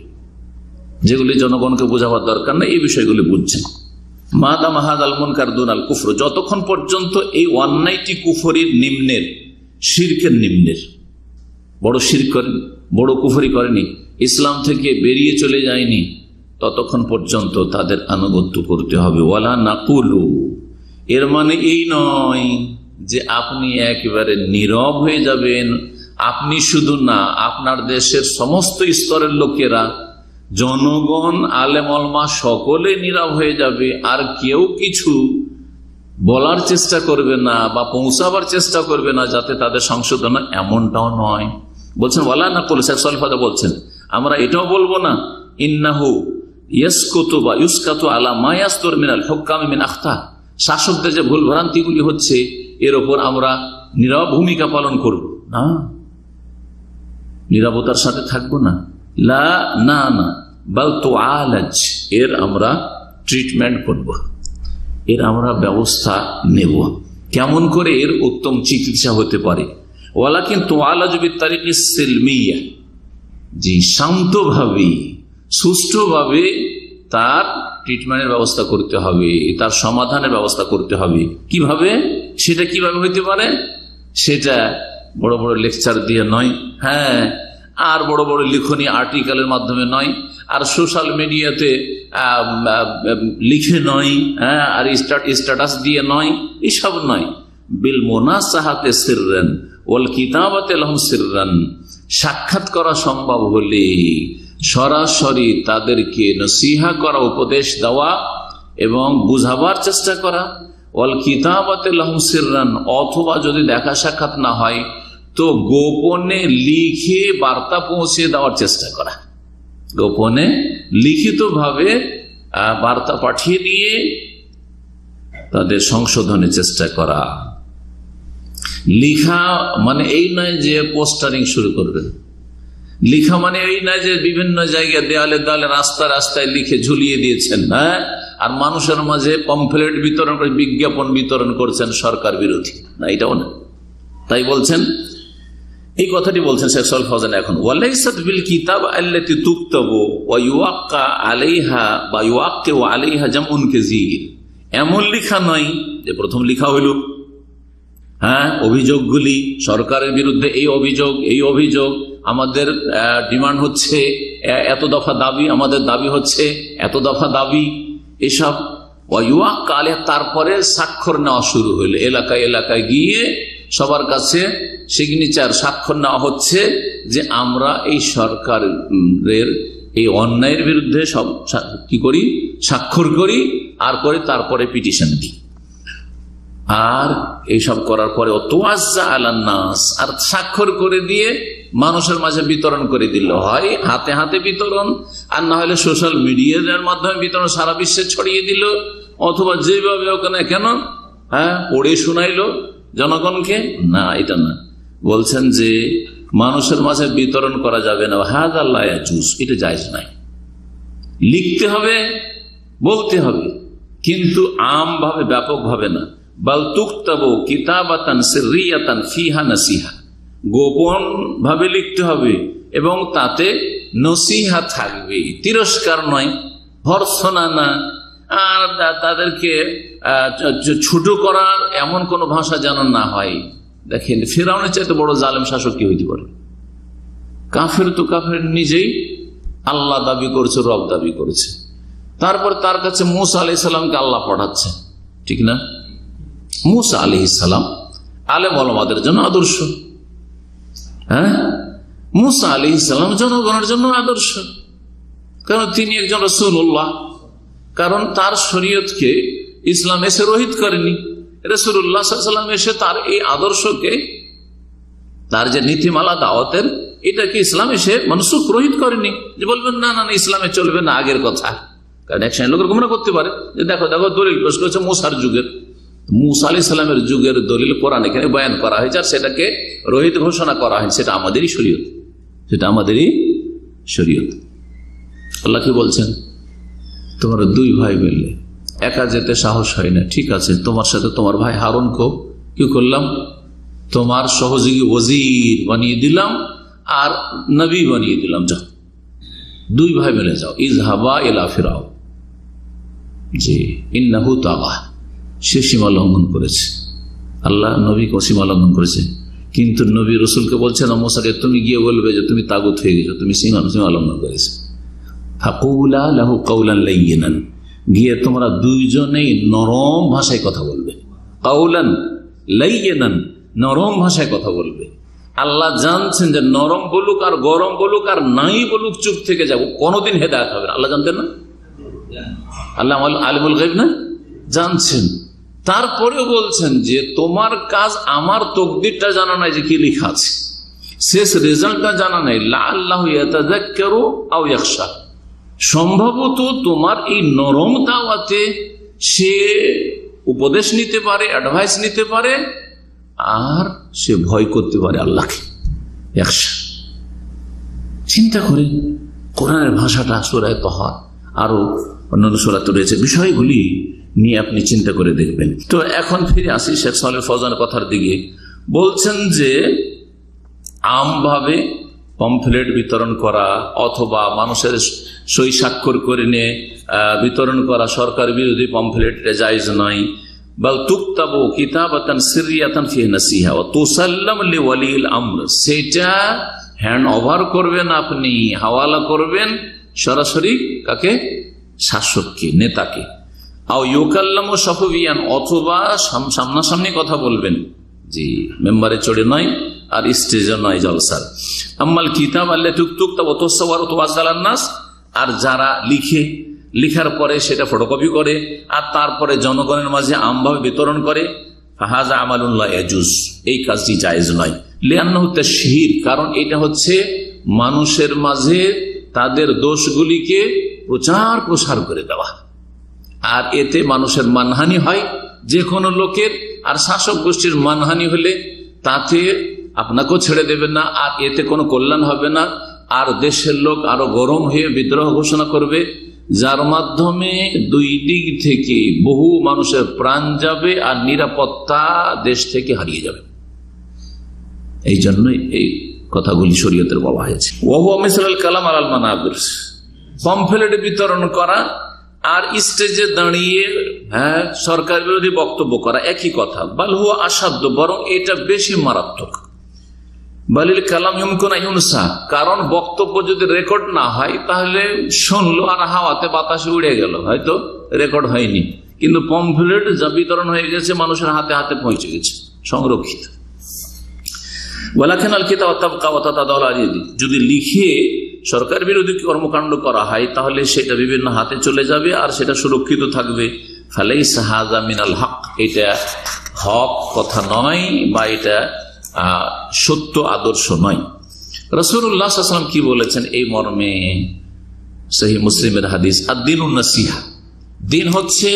যেগুলি জনগণকে বোঝাবার দরকার নেই, এই বিষয়গুলি বুঝছেন। মাদাম হাযাল মুনকার দুনাল কুফর, যতক্ষণ পর্যন্ত এই অন্যায়টি কুফরির নিম্নের, শিরকের নিম্নের, বড় শিরক করেন, বড় কুফরি করেনি, ইসলাম থেকে বেরিয়ে চলে যায়নি, ততক্ষণ পর্যন্ত তাদের আনুগত্য করতে হবে। ওয়ালা নাকুলু, এর মানে এই নয় যে আপনি একেবারে নীরব হয়ে যাবেন। আপনি শুধু না, আপনার দেশের সমস্ত স্তরের লোকেরা, জনগণ, আলেম ওলামা সকলে নীরব হয়ে যাবে, আর কেউ কিছু বলার চেষ্টা করবে না বা পৌঁছাবার চেষ্টা করবে না যাতে তাদের সংশোধন, এমনটাও নয়। বলছেন ওয়ালা না করলে শেখ বলছেন আমরা এটাও বলবো না ইন্নাহু ইয়াসকুতু বা ইউসকাতু আলা মা ইয়াসতুর মিনাল হুকামি মিন আখতা, শাসকদের যে ভুল ভ্রান্তিগুলি হচ্ছে এর ওপর আমরা নীরব ভূমিকা পালন করব না, নীরবতার সাথে থাকবো না। লা না না বাল তুআলাজ, এর আমরা ট্রিটমেন্ট করব, এর আমরা ব্যবস্থা নেব। কেমন করে এর উত্তম চিকিৎসা হতে পারে? ওয়ালাকিন তুআলাজ বিত্তারিকি সিলমিয়া, জি শান্তভাবে সুষ্ঠুভাবে তার ট্রিটমেন্টের ব্যবস্থা করতে হবে, তার সমাধানের ব্যবস্থা করতে হবে। কিভাবে? সেটা কিভাবে হইতে পারে? সেটা বড় বড় লেকচার দিয়ে নয়, হ্যাঁ, আর বড় বড় লিখনী আর্টিকেলের মাধ্যমে নয়, আর সোশ্যাল মিডিয়াতে লিখে নয়, হ্যাঁ, আর স্ট্যাটাস দিয়ে নয়, এসব নয়। বিল মুনাসাহাতে সিররান ওয়াল কিতাবাতে লাহুম সিররান, সাক্ষাৎ করা সম্ভব হলে সরাসরি তাদেরকে নসিহা করা, উপদেশ দেওয়া এবং বুঝাবার চেষ্টা করা। ওয়াল কিতাবাতে লাহুম সিররান, অথবা যদি দেখা সাক্ষাৎ না হয় তো গোপনে লিখে বার্তা পৌঁছে দেওয়ার চেষ্টা করা, গোপনে লিখিতভাবে বার্তা পাঠিয়ে দিয়ে তাদের সংশোধনের চেষ্টা করা। লিখা মানে এই নয় যে পোস্টারিং শুরু করবেন, লিখা মানে এই নয় যে বিভিন্ন জায়গায় দেয়ালে দেয়ালে রাস্তা রাস্তায় লিখে ঝুলিয়ে দিয়েছেন, হ্যাঁ, আর মানুষের মাঝে পমফ্লেট বিতরণ করে বিজ্ঞাপন বিতরণ করছেন সরকার বিরোধী, না, এটাও না। তাই বলছেন, এই কথাটি বলছেন শেখ সালেহ ফাওজান এখন, ওয়ালাইসাত বিল কিতাব আল্লাতী তুকতাবু ওয়া ইউআক্কা আলাইহা বা ইউআক্কিউ আলাইহা জামউন কাসীর, এমন লিখা নয় যে প্রথম লিখা হইল, হ্যাঁ, অভিযোগগুলি সরকারের বিরুদ্ধে, এই অভিযোগ এই অভিযোগ, আমাদের ডিমান্ড হচ্ছে এত দফা দাবি, আমাদের দাবি হচ্ছে এত দফা দাবি, এসব। ওয়াইউআক্কা আলাইহা, তারপরে স্বাক্ষর নেওয়া শুরু হইল, এলাকায় এলাকায় গিয়ে সবার কাছে সিগনেচার স্বাক্ষর নেওয়া হচ্ছে যে আমরা এই সরকারের এই অন্যায়ের বিরুদ্ধে সব কি করি, স্বাক্ষর করি, আর করে তারপরে পিটিশন দিই। আর এইসব করার পরে ওয়াতুআজ্জা আলান নাস, আর স্বাক্ষর করে দিয়ে মানুষের মাঝে বিতরণ করে দিল, হয় হাতে হাতে বিতরণ, আর না হলে সোশ্যাল মিডিয়ার মাধ্যমে বিতরণ, সারা বিশ্বে ছড়িয়ে দিল, অথবা যেভাবে ওখানে কেন, হ্যাঁ, পড়ে শোনাইলো জনগণকে, না, এটা না। বলছেন যে মানুষের মাঝে বিতরণ করা যাবে না, হাযা লা ইয়াজুজ, এটা জায়েজ নাই। লিখতে হবে, বলতে হবে, কিন্তু আমভাবে ব্যাপকভাবে না। বাল তুকতাবু কিতাবাতান সিররিয়াতান ফিহা নাসিহা, গোপন ভাবে লিখতে হবে এবং তাতে নসিহা থাকবে, তিরস্কার নয়, ভর্ৎসনা না, আর তাদেরকে ছোট করার এমন কোন ভাষা যেন না হয়। দেখেন ফিরআউনের চাইতে বড় জালেম শাসক কি হইতে পারে? কাফের তো কাফের নিজেই আল্লাহ দাবি করছে, রব দাবি করেছে, তারপর তার কাছে মূসা আলাইহিস সালামকে আল্লাহ পাঠাচ্ছে, ঠিক না? মূসা আলাইহিস সালাম আলেম ওলামাদের জন্য আদর্শ, হ্যাঁ, মূসা আলাইহিস সালাম জনগণের জন্য আদর্শ, কারণ তিনি একজন রাসূলুল্লাহ, কারণ তার শরীয়তকে ইসলাম এসে রহিত করেনি, রাসূলুল্লাহ সাল্লাল্লাহু আলাইহি ওয়াসাল্লাম এসে তার এই আদর্শকে, তার যে নীতিমালা দাওয়াতের, এটাকে ইসলাম এসে মনসুখ রহিত করেনি, যে বলবেন না না ইসলামে চলবে না আগের কথা। কারণ এক শ্রেণীর লোকের গোমরা করতে পারে যে দেখো দেখো দলিল পেশ করেছে মূসার যুগের, মূসা আলাইহিস সালামের যুগের দলিল কোরআনে এখানে বয়ান করা হয়েছে, আর সেটাকে রহিত ঘোষণা করা হয়েছে, সেটা আমাদেরই শরীয়ত, সেটা আমাদেরই শরীয়ত। আল্লাহ কি বলছেন? তোমরা দুই ভাই মিললে একা যেতে সাহস হয় না, ঠিক আছে, তোমার সাথে তোমার ভাই হারুনকে কি করলাম, তোমার সহযোগী ওজির বানিয়ে দিলাম আর নবী বানিয়ে দিলাম, যাও দুই ভাই মিলে যাও, ইযহাবা ইলা ফিরআউন, জি ইন্নাহু তাগা, সে সীমা লঙ্ঘন করেছে, আল্লাহ নবীকে সীমা লঙ্ঘন করেছে, কিন্তু নবী রসুলকে বলছে না মুসাকে তুমি গিয়ে বলবে যে তুমি তাগুত হয়ে গেছো, তুমি সীমা লঙ্ঘন করেছো, ফাকুলা লাহু কাওলান লাইয়িনান, গিয়ে তোমরা দুইজনেই নরম ভাষায় কথা বলবে, কাওলান লাইয়িনান, নরম ভাষায় কথা বলবে। আল্লাহ জানছেন যে নরম বলুক আর গরম বলুক আর নাই বলুক চুপ থেকে যাবো, কোনোদিন হেদায়েত হবে না। আল্লাহ জানতেন না? আল্লাহ আলিমুল গায়ব না, জানছেন তারপরেও বলছেন যে তোমার কাজ আমার তকদিরটা জানা নাই যে কি লেখা আছে, শেষ রেজাল্টটা জানা নাই। লাআল্লাহু ইয়াতাযাক্কারু আও ইয়াখশা, সম্ভবত তোমার এই নরম দাওয়াতে সে উপদেশ নিতে পারে, অ্যাডভাইস নিতে পারে, আর সে ভয় করতে পারে আল্লাহকে। ইয়াখশা, চিন্তা করে কোরআনের ভাষাটা সূরা তাহা আরো অন্যান্য সূরাতে রয়েছে, বিষয়গুলি নিয়ে আপনি চিন্তা করে দেখবেন। তো এখন ফিরে আসি শেখ সালেহ ফৌজানের কথার দিকে। বলছেন যে আমভাবে পমফ্লেট বিতরণ করা অথবা মানুষের সই স্বাক্ষর করে নিয়ে বিতরণ করা সরকার বিরোধী পমফ্লেট জায়েজ নয়। বাল তুকতাবু কিতাবাতান সিররিয়াতান ফিহি নাসিহা ওয়া তুসাল্লাম লিওয়ালিল আমর, সেটা হ্যান্ড ওভার করবেন আপনি, হাওয়ালা করবেন সরাসরি কাকে? শাসককে, নেতাকে। আও ইউকাল্লামু শাফবিয়ান, অথবা সামনাসামনি কথা বলবেন, জি মেম্বারে চড়ে নয় আর স্টেজে নয় জলসার। আম্মাল কিতাব আল্লাতী তুকতাবু ওয়া তুসাওয়ারু তুওয়াজ্জালান নাস, আর যারা লিখে, লিখার পরে সেটা ফটোকপি করে আর তারপরে জনগণের মাঝে আমভাবে বিতরণ করে, ফাহাযা আমালুন লা ইয়াজুজ, এই কাজটি জায়েজ নয়। লিআন্নাহু তাশহীর, কারণ এটা হচ্ছে মানুষের মাঝে তাদের দোষগুলিকে প্রচার প্রসার করে দেওয়া, আর এতে মানুষের মানহানি হয় যে কোনো লোকের, আর শাসক গোষ্ঠীর মানহানি হলে তাতে আপনাকেও ছেড়ে দেবে না, আর এতে কোনো কল্যাণ হবে না, আর দেশের লোক আরো গরম হয়ে বিদ্রোহ ঘোষণা করবে, যার মাধ্যমে দুই দিক থেকে বহু মানুষের প্রাণ যাবে আর নিরাপত্তা দেশ থেকে হারিয়ে যাবে। এই জন্যই এই কথাগুলি শরীয়তের বলা হয়েছে। ওয়া মিসলাল কালাম আলাল মানাবির, পমফ্লেট বিতরণ করা আর স্টেজে দাঁড়িয়ে সরকার বিরোধী বক্তব্য করা একই কথা। বাল হুয়া আসাধ্য, বরং এটা বেশি মারাত্মক। বালিল কালাম ইউমকুন ইউনসা, কারণ বক্তব্য যদি রেকর্ড না হয় তাহলে শুনলো আর হাওয়াতে বাতাসে উড়ে গেল, হয়তো রেকর্ড হয়নি, কিন্তু পমফ্লেট যা বিতরণ হয়ে গেছে মানুষের হাতে হাতে পৌঁছে গেছে, সংরক্ষিত। ওয়ালাকিন আল কিতাব তাবকা ওয়া তাতাদাওয়াল আলিয়াদি, যদি লিখে সরকার বিরোধী কর্মকাণ্ড করা হয় তাহলে সেটা বিভিন্ন হাতে চলে যাবে আর সেটা সুরক্ষিত থাকবে। ফালাইসা হাযা মিনাল হক, এটা হক কথা নয় বা এটা সত্য আদর্শ নয়। রাসূলুল্লাহ সাল্লাল্লাহু আলাইহি ওয়াসাল্লাম কি বলেছেন এই মর্মে? সহিহ মুসলিমের হাদিস, আদ-দীনুন নাসিহা, দিন হচ্ছে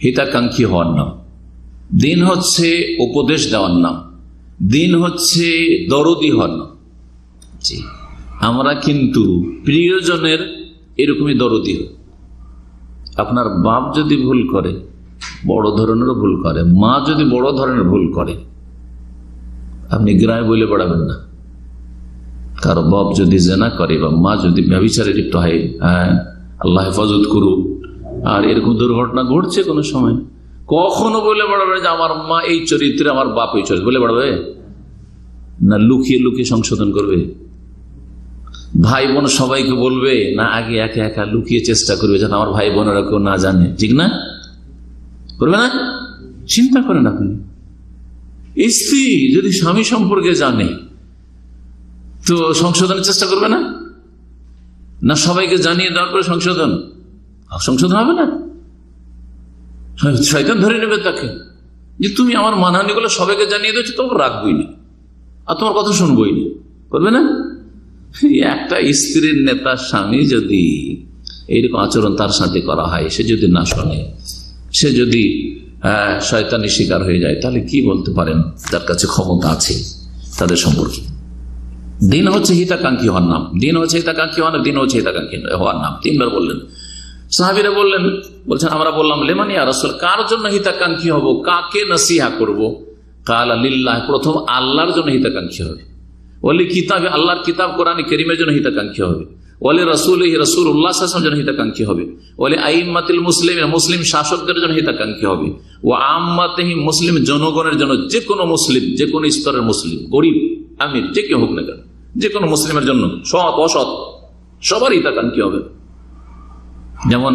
হিতাকাঙ্ক্ষী হওয়ার নাম, দিন হচ্ছে উপদেশ দেওয়ার নাম, দিন হচ্ছে দরদি হওয়ার নাম। জি, আমরা কিন্তু প্রিয়জনের এরকমই দরদি হই। আপনার বাপ যদি ভুল করে, বড় ধরনের ভুল করে, মা যদি বড় ধরনের ভুল করে, আপনি গ্রামে বলে বেড়াবেন না। কারো বাপ যদি জেনা করে বা মা যদি ব্যভিচারে লিপ্ত হয়, আল্লাহ হেফাজত করুক, আর এরকম দুর্ঘটনা ঘটছে কোনো সময়, কখনো বলে বেড়াবে যে আমার মা এই চরিত্রে, আমার বাপ এই চরিত্রে, বলে বেড়াবে না? লুকিয়ে লুকিয়ে সংশোধন করবে? ভাই বোন সবাইকে বলবে না আগে একা একা লুকিয়ে চেষ্টা করবে যাতে আমার ভাই বোনেরা কেউ না জানে? ঠিক না? করবে না? চিন্তা করেন আপনি, স্ত্রী যদি স্বামী সম্পর্কে জানে তো সংশোধনের চেষ্টা করবে না? না সবাইকে জানিয়ে দেওয়ার পরে সংশোধন হবে না? শয়তান ধরে নেবে তাকে যে তুমি আমার মানহানিগুলো সবাইকে জানিয়ে দিচ্ছ, তো রাখবই না আর তোমার কথা শুনবই না, করবে না? একটা স্ত্রীর নেতা স্বামী যদি এইরকম আচরণ তার সাথে করা হয়, সে যদি না শোনে, সে যদি শয়তানি শিকার হয়ে যায়, তাহলে কি বলতে পারেন যার কাছে ক্ষমতা আছে তাদের সম্পর্কে? দিন হচ্ছে হিতাকাঙ্ক্ষী হওয়ার নাম, দিন হচ্ছে হিতাকাঙ্ক্ষী হওয়ার, দিন হচ্ছে হিতাকাঙ্ক্ষী হওয়ার নাম। তিনবার বললেন। সাহাবীরা বলছেন আমরা বললাম লিমান ইয়া রাসূল, কার জন্য হিতাকাঙ্ক্ষী হব, কাকে নসিহা করব? কালা লিল্লাহ, প্রথম আল্লাহর জন্য হিতাকাঙ্ক্ষী হবে। ওয়ালি কিতাবে, আল্লাহর কিতাব কোরআন কারীমের জন্য হিতাকাঙ্ক্ষী হবে। ওয়ালি রাসূলিহি, রাসূলুল্লাহ সাল্লাল্লাহু আলাইহি ওয়াসাল্লামের জন্য হিতাকাঙ্ক্ষী হবে। ওয়ালি আইম্মাতিল মুসলিমিন, মুসলিম শাসকদের জন্য হিতাকাঙ্ক্ষী হবে। ওয়া আম্মাতিহি, মুসলিম জনগণের জন্য, যে কোনো মুসলিম, যে কোনো স্তরের মুসলিম, গরিব আমির যে কেউ হোক না কেন, যে কোনো মুসলিমের জন্য, সৎ অসৎ সবার হিতাকাঙ্ক্ষী হবে। যেমন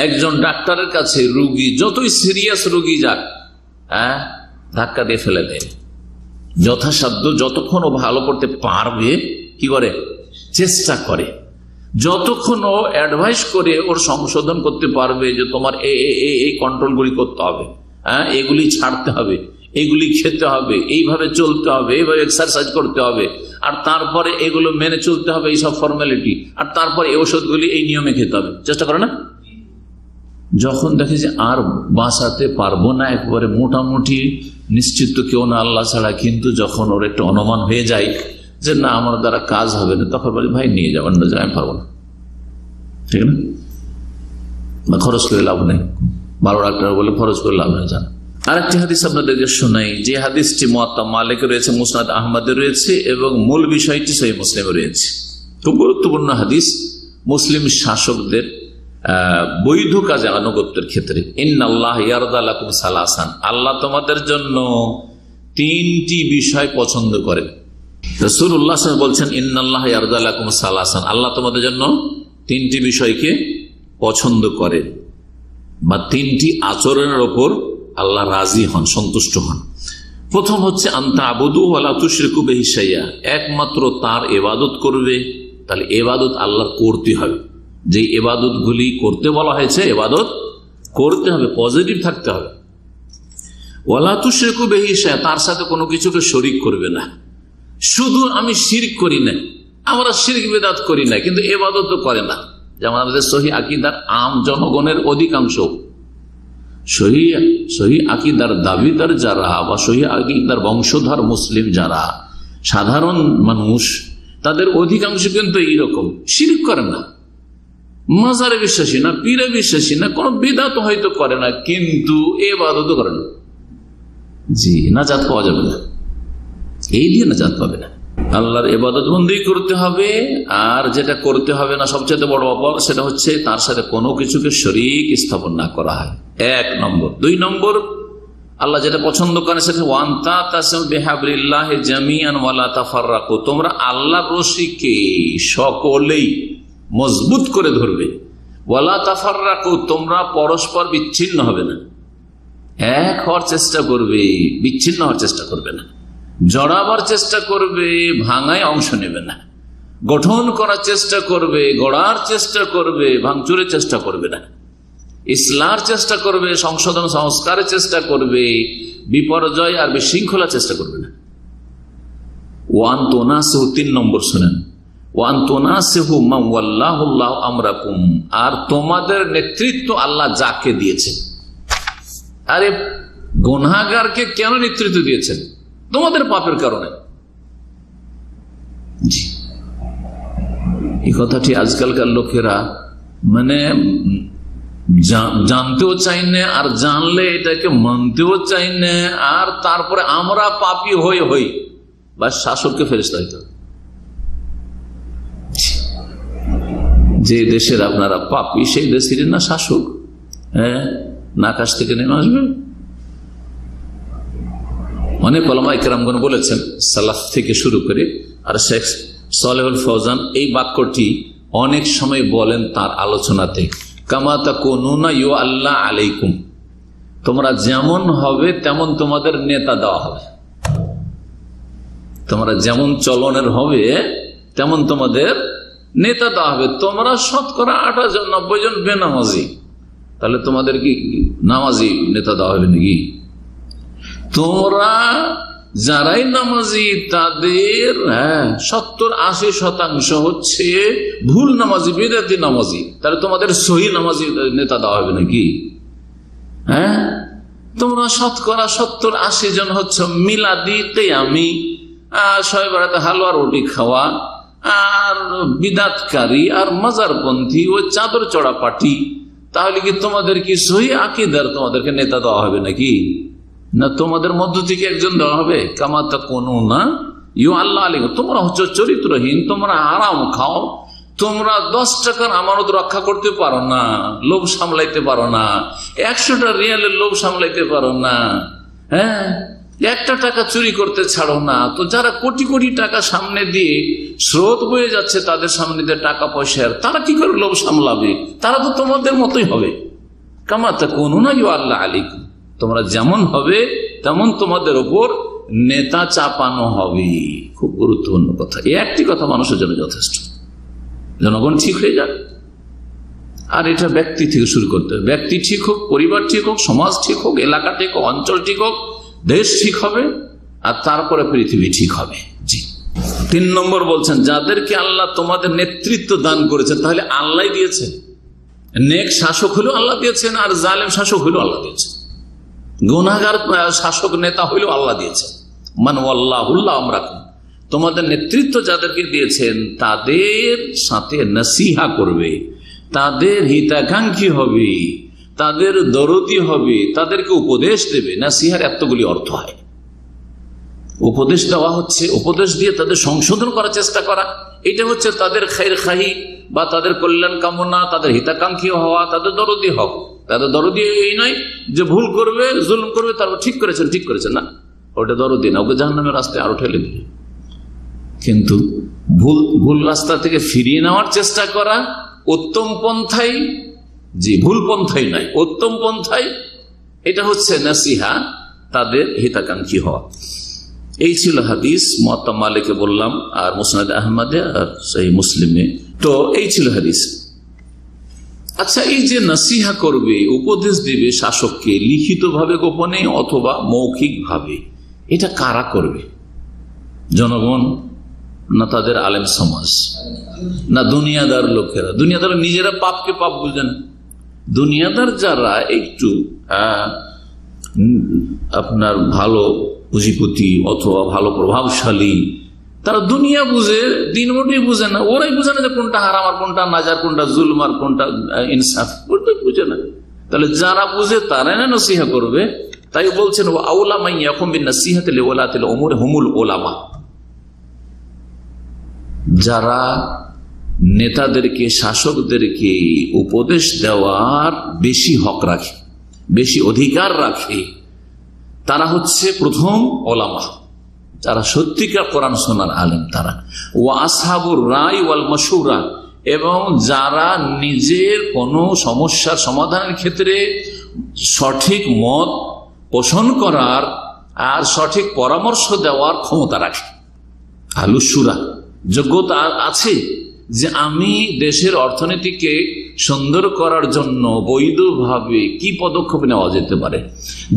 একজন ডাক্তারের কাছে রোগী যতই সিরিয়াস রোগী যাক, ধাক্কা দিয়ে ফেলে দেয়, যথাসাধ্য যতক্ষণ ও ভালো করতে পারবে কি করে, চেষ্টা করে। যতক্ষণ ও অ্যাডভাইস করে ওর সংশোধন করতে পারবে যে তোমার এই কন্ট্রোলগুলি করতে হবে, হ্যাঁ, এগুলি ছাড়তে হবে, এগুলি খেতে হবে, এইভাবে চলতে হবে, এইভাবে এক্সারসাইজ করতে হবে, আর তারপরে এগুলো মেনে চলতে হবে, এইসব ফর্মালিটি, আর তারপরে এই ওষুধগুলি এই নিয়মে খেতে হবে, চেষ্টা করে না। যখন দেখে যে আর বাঁচাতে পারবো না, একবারে মোটামুটি নিশ্চিত তো কেউ না আল্লাহ ছাড়া, কিন্তু যখন ওর একটু অনুমান হয়ে যায় যে না আমার দ্বারা কাজ হবে না, তখন বলি ভাই নিয়ে যাও, অন্য জায়গায় আমি পারবো না, ঠিক না, বা খরচ করে লাভ নেই, 12 লাখ টাকা বলে খরচ করে লাভ নেই। জান আরেকটি হাদিস আপনাদেরকে শোনাই, যে হাদিসটি মুয়াত্তা মালিকে রয়েছে, মুসনাদ আহমদে রয়েছে এবং মূল বিষয়টি সহিহ মুসলিমে রয়েছে। খুব গুরুত্বপূর্ণ হাদিস মুসলিম শাসকদের বৈধ কাজে আনুগত্যের ক্ষেত্রে। ইন্নাল্লাহ ইয়ারদা লাকুম সালাসান, আল্লাহ তোমাদের জন্য 3টি বিষয় পছন্দ করেন। রাসূলুল্লাহ সাল্লাল্লাহু আলাইহি ওয়াসাল্লাম বলছেন ইন্নাল্লাহ ইয়ারদা লাকুম সালাসান, আল্লাহ তোমাদের জন্য 3টি বিষয়কে পছন্দ করেন, বা 3টি আচরণের ওপর আল্লাহ রাজি হন, সন্তুষ্ট হন। প্রথম হচ্ছে আনতা আবুদু ওয়ালা তুশরিকু বিহি শাইআ, একমাত্র তার ইবাদত করবে। তাহলে ইবাদত আল্লাহর করতে হবে, যে ইবাদত গুলি করতে বলা হয়েছে ইবাদত করতে হবে, পজিটিভ থাকতে হবে। ওয়ালা তুশরিকু বিহি শাইআ, তার সাথে কোনো কিছুকে শরীক করবে না। শুধু আমি শিরক করি না, আমরা শিরক বিদআত করি না, কিন্তু ইবাদত তো করে না। যেমন আমাদের সহিহ আকীদার আম জনগণের অধিকাংশ, সহিহ আকীদার দাবিদার যারা বা সহিহ আকীদার বংশধর মুসলিম যারা সাধারণ মানুষ, তাদের অধিকাংশ কিন্তু এইরকম শিরক করে না, মাজারে বিশ্বাসী না, পীরে বিশ্বাসী না, কোন বিদআত হয়তো করে না, কিন্তু ইবাদত করে না। জি, নাজাত পাওয়া যাবে না, এই দিয়ে নাজাত পাবে না। আল্লাহর ইবাদত বন্দেগী করতে হবে, আর যেটা করতে হবে না সবচেয়ে বড় অপরাধ, সেটা হচ্ছে তার সাথে কোনো কিছুকে শরীক স্থাপন না করা হয়, 1 নম্বর। 2 নম্বর, আল্লাহ যেটা পছন্দ করেন সেটা ওয়ান্তা তাসিমু বিহাবলিল্লাহি জামিআন ওয়ালা তাফাররাকু, তোমরা আল্লাহর রশিকে সকলেই মজবুত করে ধরবে। ওয়ালা তাফাররাকু, তোমরা পরস্পর বিচ্ছিন্ন হবে না, এক হওয়ার চেষ্টা করবে, বিচ্ছিন্ন হওয়ার চেষ্টা করবে না, জড়াবার চেষ্টা করবে, ভাঙায় অংশ নেবে না, গঠন করার চেষ্টা করবে, গড়ার চেষ্টা করবে, ভাঙচুরের চেষ্টা করবে না, ইসলার চেষ্টা করবে, সংশোধন সংস্কারের চেষ্টা করবে, বিপর্যয় আর বিশৃঙ্খলা চেষ্টা করবে না। ওয়ান তুনাসিহু, 3 নম্বর শুনেন, ওয়ান তুনাসিহু মান ওয়াল্লাহুল্লাহু আমরাকুম, আর তোমাদের নেতৃত্ব আল্লাহ যাকে দিয়েছেন। আরে গুনাহগারকে কেন নেতৃত্ব দিয়েছেন? তোমাদের পাপের কারণে। এই কথাটি আজকালকার লোকেরা মানে জানতেও চাই না, আর জানলে এটাকে মানতেও চাই না, আর তারপরে আমরা পাপী হই বা শাসককে ফেরেশতা হইতে হবে। যে দেশের আপনারা পাপী, সেই দেশের না শাসক, হ্যাঁ, না আকাশ থেকে নেমে আসবে। অনেক উলামা ইকরামগণ বলেছেন, সালাফ থেকে শুরু করে, আর শেখ সালেহুল ফৌজান এই বাক্যটি অনেক সময় বলেন তার আলোচনাতে, কামা তাকুনুনা ইউআল্লা আলাইকুম, তোমরা যেমন হবে তেমন তোমাদের নেতা দেওয়া হবে, তোমরা যেমন চলনের হবে তেমন তোমাদের নেতা দেওয়া হবে। তোমরা শতকরা 90 জন বেনামাজি, তাহলে তোমাদের কি নামাজি নেতা দেওয়া হবে নাকি? তোমরা যারাই নামাজি তাদের 70-80% হচ্ছে ভুল নামাজি, বিদআতি নামাজি, তাহলে তোমাদের সহি নামাজি নেতা দেওয়া হবে নাকি? হ্যাঁ, তোমরা শতকরা 70-80 জন হচ্ছে মিলাদি কিয়ামি, শবে বরাতে হালুয়া রুটি খাওয়া, আর বিদআতকারী আর মাজারপন্থী ও চাদর চড়া পার্টি, তাহলে কি তোমাদের কি সহি আকীদার তোমাদেরকে নেতা দেওয়া হবে নাকি? না, তোমাদের মধ্য থেকে একজন দেওয়া হবে। কামা তাকুনুনা ইউআল্লা আলাইকুম, তোমরা হচ্ছে চরিত্রহীন, তোমরা হারাম খাও, তোমরা 10 টাকার আমানত রক্ষা করতে পারো না, লোভ সামলাইতে পারো না, 100টা রিয়ালের লোভ সামলাইতে পারো না, হ্যাঁ, 1টা টাকা চুরি করতে ছাড়ো না। তো যারা কোটি কোটি টাকা সামনে দিয়ে স্রোত বয়ে যাচ্ছে তাদের সামনে দিয়ে টাকা পয়সার, তারা কি করে লোভ সামলাবে? তারা তো তোমাদের মতোই হবে। কামা তাকুনুনা ইউআল্লা আলাইকুম, তোমরা যেমন হবে তেমন তোমাদের ওপর নেতা চাপানো হবে। খুব গুরুত্বপূর্ণ কথা, এই একটি কথা মানুষের জন্য যথেষ্ট। জনগণ ঠিক হয়ে যাক। আর এটা ব্যক্তি থেকে শুরু করতে হবে। ব্যক্তি ঠিক হোক, পরিবার ঠিক হোক, সমাজ ঠিক হোক, এলাকা ঠিক হোক, অঞ্চল ঠিক হোক, দেশ ঠিক হবে, আর তারপরে পৃথিবী ঠিক হবে। জি। 3 নম্বর বলছেন, যাদেরকে আল্লাহ তোমাদের নেতৃত্ব দান করেছেন, তাহলে আল্লাহ দিয়েছেন। নেক শাসক হলেও আল্লাহ দিয়েছেন, আর জালেম শাসক হলেও আল্লাহ দিয়েছেন। গুনাহগার শাসক নেতা হইলেও আল্লাহ দিয়েছেন। মান ওয়াল্লাহুল্লাহ আমরাকুম, তোমাদের নেতৃত্ব যাদেরকে দিয়েছেন তাদের সাথে নসিহা করবে, তাদের হিতাকাঙ্ক্ষী হবে, তাদের দরদি হবে, তাদেরকে উপদেশ দেবে। নসিহার এতগুলি অর্থ হয়। উপদেশ দেওয়া হচ্ছে, উপদেশ দিয়ে তাদের সংশোধন করার চেষ্টা করা, এটা হচ্ছে তাদের খায়ের খাহি বা তাদের কল্যাণ কামনা, তাদের হিতাকাঙ্ক্ষী হওয়া, তাদের দরদি হওয়া। তাদের দরদি এই নয় যে ভুল করবে, জুলুম করবে, তারপর ঠিক করেছেন না, ওটা দরদি না, ওকে জাহান্নামের রাস্তায় আরো ঠেলে দিবে। কিন্তু ভুল রাস্তা থেকে ফিরিয়ে নেওয়ার চেষ্টা করা উত্তম পন্থাই, জি, ভুল পন্থাই নাই, উত্তম পন্থাই, এটা হচ্ছে নসিহা, তাদের হিতাকাঙ্ক্ষী হওয়া। এই ছিল হাদিস। মুয়াত্তা মালিকে বললাম, আর মুসনাদ আহমদে, আর সহিহ মুসলিমে। তো এই ছিল হাদিস। আচ্ছা, এই যে নসিহা করবে, উপদেশ দিবে শাসককে, লিখিত ভাবে গোপনে অথবা মৌখিক ভাবে, এটা কারা করবে? জনগণ না তাদের আলেম সমাজ, না দুনিয়াদার লোকেরা? দুনিয়াদার নিজেরা পাপকে পাপ বুঝেন। দুনিয়াদার যারা একটু আপনার ভালো পুঁজিপতি অথবা ভালো প্রভাবশালী, তারা দুনিয়া বুঝে, দিন মোটেই বুঝে না। ওরাই বুঝে না যে কোনটা হারাম আর কোনটা নাজার, কোনটা জুলম আর কোনটা ইনসাফ, ওটাই বুঝে না। তাহলে যারা বুঝে তারাই না নসিহা করবে। তাই বলছেন, ও আউলা মাইয়া কুমিন নসিহাতে লিওলাতিল উমুর হুমুল উলামা, যারা নেতাদেরকে, শাসকদেরকে উপদেশ দেওয়ার বেশি হক রাখে, বেশি অধিকার রাখে, তারা হচ্ছে প্রথম ওলামা, যারা সত্যিকার কোরআন শোনার আলেম তারা। ও আসহাবুর রায় ওয়াল মাশউরা, এবং যারা নিজের কোনো সমস্যার সমাধানের ক্ষেত্রে সঠিক মত পোষণ করার আর সঠিক পরামর্শ দেওয়ার ক্ষমতা রাখে। আলুসুরা, যোগ্যতা আছে যে আমি দেশের অর্থনীতিকে সুন্দর করার জন্য বৈধভাবে কি পদক্ষেপ নেওয়া যেতে পারে,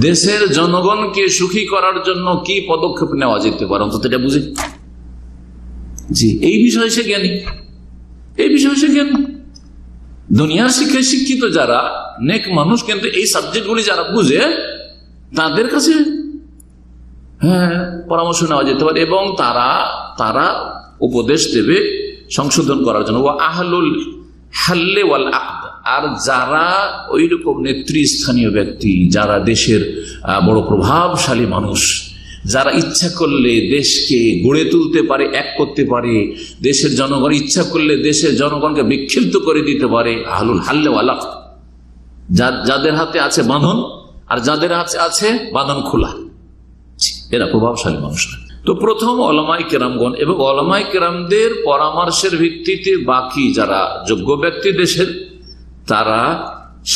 দেশের জনগণকে সুখী করার জন্য কি পদক্ষেপ নেওয়া যেতে পারে, অন্তত এটা বুঝে। জি, এই বিষয়ে সে জ্ঞানী, এই বিষয়ে সে জ্ঞানী। দুনিয়ার শিক্ষায় শিক্ষিত যারা নেক মানুষ, কিন্তু এই সাবজেক্টগুলি যারা বুঝে, তাদের কাছে পরামর্শ নেওয়া যেতে পারে, এবং তারা উপদেশ দেবে সংশোধন করার জন্য। ও আহলুল হাল্লে ওয়াল আকদ, আর যারা ওই রকম নেতৃস্থানীয় ব্যক্তি, যারা দেশের বড় প্রভাবশালী মানুষ, যারা ইচ্ছা করলে দেশকে গড়ে তুলতে পারে, এক করতে পারে, দেশের জনগণ ইচ্ছা করলে দেশের জনগণকে বিক্ষিপ্ত করে দিতে পারে, আহলুল হাল্লে ওয়াল আকদ, যাদের হাতে আছে বাঁধন আর যাদের হাতে আছে বাঁধন খোলা, এরা প্রভাবশালী মানুষ। তো প্রথম ওলামায়ে কেরামগণ, এবং ওলামায়ে কেরামদের পরামর্শের ভিত্তিতে বাকি যারা যোগ্য ব্যক্তি দেশের, তারা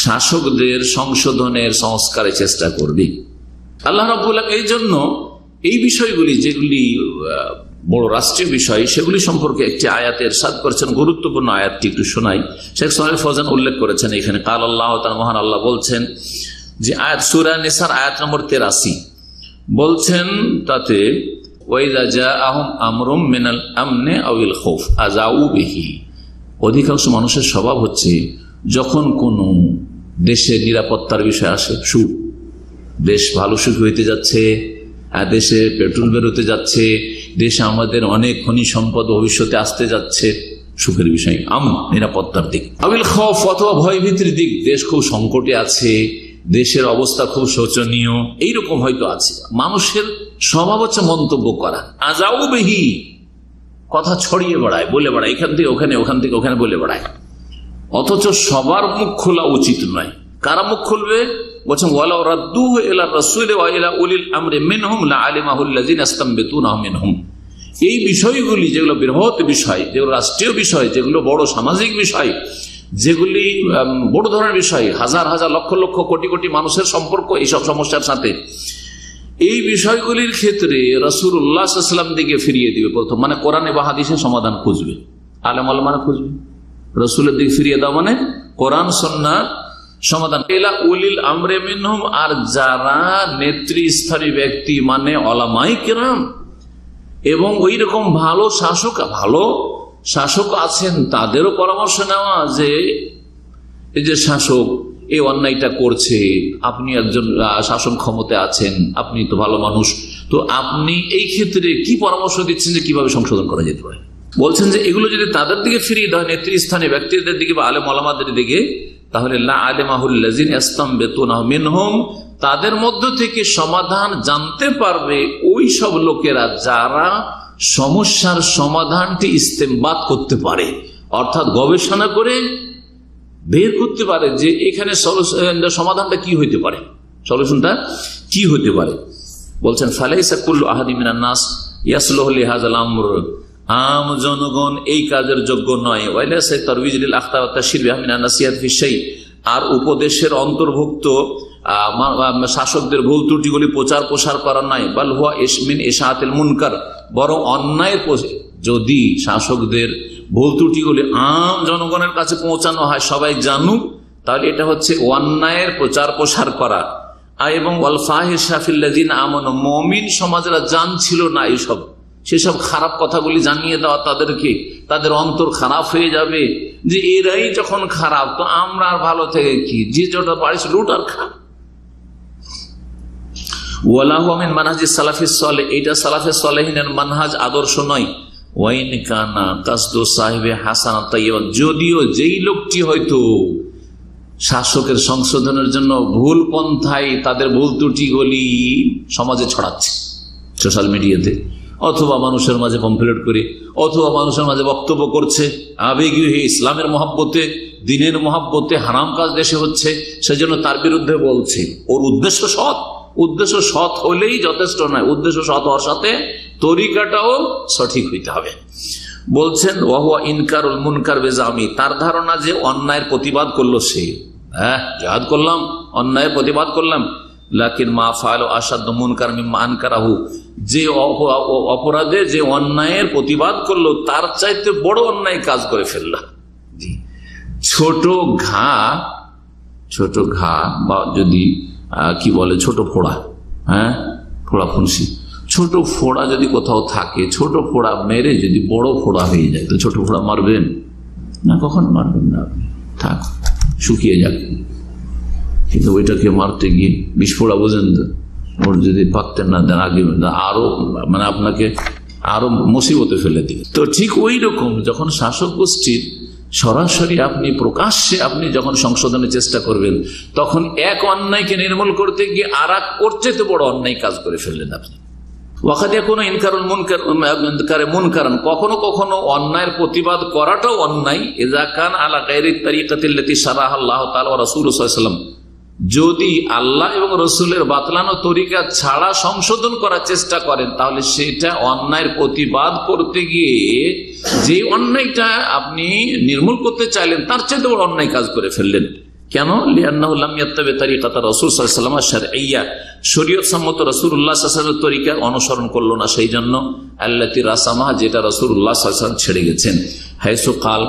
শাসকদের সংশোধনের, সংস্কারের চেষ্টা করবে। আল্লাহ রাব্বুল আলামিন এই জন্য এই বিষয়গুলি, যেগুলি বড় রাষ্ট্রীয় বিষয়, সেগুলি সম্পর্কে একটি আয়াতে ইরশাদ করেছেন। গুরুত্বপূর্ণ আয়াতটি একটু শোনাই। শেখ সালেহ ফৌজান উল্লেখ করেছেন এখানে। কাল আল্লাহ তাআলা, মহান আল্লাহ বলছেন, যে আয়াত সূরা নিসার আয়াত নম্বর 83 বলছেন, তাতে ওয়াইযা জাআহুম আমরুম মিনাল আমনি আউল খাউফ আযাউ বিহি, অধিকাংশ মানুষের স্বভাব হচ্ছে যখন কোন দেশে নিরাপত্তার বিষয় আসে, সুখ, দেশ ভালো সুখ হইতে যাচ্ছে, দেশে পেট্রোল বেরোতে যাচ্ছে, দেশে আমাদের অনেক খনি সম্পদ ভবিষ্যতে আসতে যাচ্ছে, সুখের বিষয়, নিরাপত্তার দিক। আবিল খাউফ, অথবা ভয়ভীতির দিক, দেশ খুব সংকটে আছে, দেশের অবস্থা খুব শোচনীয়, এইরকম হয়তো আছে। মানুষের স্বভাব হচ্ছে মন্তব্য করা, আযাউ বিহি, কথা ছড়িয়ে বেড়ায়, বলে বেড়ায়, এখান থেকে ওখানে, ওখান থেকে ওখানে বলে বেড়ায়, অথচ সবার মুখ খোলা উচিত নয়। কারা মুখ খুলবে? বলছেন, ওয়ালাউ রাদ্দুহু ইলা রাসূলি ওয়া ইলা উলিল আমরি মিনহুম লাআলিমাহু আল্লাযিনা ইসতামবিতুনাহু মিনহুম। এই বিষয়গুলি, যেগুলো বৃহৎ বিষয়, যেগুলো রাষ্ট্রীয় বিষয়, যেগুলো বড় সামাজিক বিষয়, যেগুলি বড় ধরনের বিষয়, হাজার হাজার লক্ষ লক্ষ কোটি কোটি মানুষের সম্পর্ক এইসব সমস্যার সাথে, এই বিষয়গুলির ক্ষেত্রে রাসূলুল্লাহ সাল্লাল্লাহু আলাইহি ওয়াসাল্লাম দিকে ফিরিয়ে দিবে প্রথম, মানে কোরআনে বা হাদিসে সমাধান খুঁজবে, আলেম ওলামারা খুঁজবে। রসুলের দিকে ফিরিয়ে দাও মানে কোরআন সুন্নাহর সমাধান। উলিল আমরে মিনহুম, আর যারা নেতৃস্থানীয় ব্যক্তি মানে ওলামায়ে কেরাম এবং ওই রকম ভালো শাসক আছেন, তাদেরও পরামর্শ নেওয়া যে এই যে শাসক এই অন্যায়টা করছে, আপনি একজন শাসন ক্ষমতায় আছেন, আপনি তো ভালো মানুষ, তো আপনি এই ক্ষেত্রে কি পরামর্শ দিচ্ছেন যে কিভাবে সংশোধন করা যেতে পারে। বলছেন যে এগুলো যদি তাদের দিকে ফিরিয়ে দেওয়া হয়, নেতৃস্থানীয় ব্যক্তিদের দিকে বা আলেম ওলামাদের দিকে, তাহলে লা আলিমাহুল্লাযিন ইসতামবিতুনাহু মিনহুম, তাদের মধ্য থেকে সমাধান জানতে পারবে ওই সব লোকেরা যারা সমস্যার সমাধানটি ইস্তেমবাত করতে পারে, অর্থাৎ গবেষণা করে বের করতে পারে যে এখানে সমাধানটা কি হইতে পারে, সলিউশনটা কি হতে পারে। বলছেন ফালাইসা কুল্লু আহাদিন মিনান নাস ইয়াসলুহু লিহাযাল আমর, আম জনগণ এই কাজের যোগ্য নয়। ওয়াইলাসা তারওয়িজ লিল আখতা ওয়া তাশহীর বিহা মিনান নাসিহাত ফি শাই, আর উপদেশের অন্তর্ভুক্ত শাসকদের ভুল ত্রুটিগুলি প্রচার প্রসার করা নাই। বাল হুয়া ইসমিন ইশাআতিল মুনকার, বরং অন্যায়ের যদি শাসকদের ভুল ত্রুটিগুলি আম জনগণের কাছে পৌঁছানো হয়, সবাই জানুক, তাহলে এটা হচ্ছে অন্যায়ের প্রচার প্রসার করা। এবং ওয়াল ফাহিশা ফিল্লাযিনা আমানু, মুমিন সমাজরা জানছিল না এইসব, সেসব খারাপ কথাগুলি জানিয়ে দেওয়া তাদেরকে, তাদের অন্তর খারাপ হয়ে যাবে যে এরাই যখন খারাপ তো আমরা আর ভালো থেকে কি, যে যেটা পারিস লুট আর খা। ওয়ালাহু মিন মানহাজিস সালাফিস সালেহ, এটা সালাফে সালেহিনের মানহাজ আদর্শ নয়। ওয়াইন কানা কাসদু সাহিবে হাসানা তাইয়্যিবা, যদিও যেই লোকটি হয়তো শাসকের সংশোধনের জন্য ভুল পন্থায় তাদের ভুল ত্রুটিগুলি সমাজে ছড়াচ্ছে সোশ্যাল মিডিয়াতে, অথবা মানুষের মাঝে পম্পলেট করে, অথবা মানুষের মাঝে বক্তব্য করছে আবেগী হয়ে, ইসলামের মহাব্বতে, দিনের মহাব্বতে হারাম কাজ দেশে হচ্ছে, সেজন্য তার বিরুদ্ধে বলছে। ওর উদ্দেশ্য সৎ হলেই যথেষ্ট নয়, উদ্দেশ্য সৎ হওয়ার সাথে তরিকাটাও সঠিক হইতে হবে। বলছেন ওয়াহুয়া ইনকারুল মুনকার বেজামি, তার ধারণা যে অন্যায়ের প্রতিবাদ করলো সে, জিহাদ করলাম, অন্যায়ের প্রতিবাদ করলাম, লাকিন মা ফাআলু আশাদ্দু মুনকার মিম্মা আনকারাহু, যে অপরাধে যে অন্যায়ের প্রতিবাদ করলো তার চাইতে বড় অন্যায় কাজ করে ফেলল। ছোট ঘা বা যদি কি বলে ছোট ফোড়া, ফোড়া ফুনসি, ছোট ফোড়া যদি কোথাও থাকে, ছোট ফোড়া মেরে যদি বড় ফোড়া হয়ে যায় তো ছোট ফোড়া মারবেন না? কখনো মারবেন না, থাক শুকিয়ে যাক। কিন্তু ওইটাকে মারতে গিয়ে বিস্ফোড়া বোঝেন তো, ওর যদি পাকতেন না দেন আগে আরো মানে আপনাকে আরো মুসিবতে ফেলে দিবে। তো ঠিক ওই রকম যখন শাসক গোষ্ঠীর সরাসরি আপনি প্রকাশ্যে আপনি যখন সংশোধনের চেষ্টা করবেন, তখন এক অন্যায়কে নির্মূল করতে গিয়ে আর এক করতে তো বড় অন্যায় কাজ করে ফেললেন আপনি। কখনো কখনো অন্যায়ের প্রতিবাদ করাটাও অন্যায়, যদি আল্লাহ এবং রসুলের বাতলানো তরিকা ছাড়া সংশোধন করার চেষ্টা করেন, তাহলে সেটা অন্যায়ের প্রতিবাদ করতে গিয়ে যে অন্যায়টা আপনি নির্মূল করতে চাইলেন তার চেয়ে বড় অন্যায় কাজ করে ফেললেন। কেন? লিআন্নাহু লাম ইয়াত্তাবি তারিকাতা রাসূল সাল্লাল্লাহু আলাইহি ওয়াসাল্লাম আশ-শারঈয়্যা, শরীয়ত সম্মত রাসূলুল্লাহ সাল্লাল্লাহু আলাইহি ওয়াসাল্লামের তরিকা অনুসরণ করলো না, সেই জন্য আল্লাতী রাসামাহা, যেটা রাসূলুল্লাহ সাল্লাল্লাহু আলাইহি ওয়াসাল্লাম ছেড়ে গেছেন। হাইসু কাল,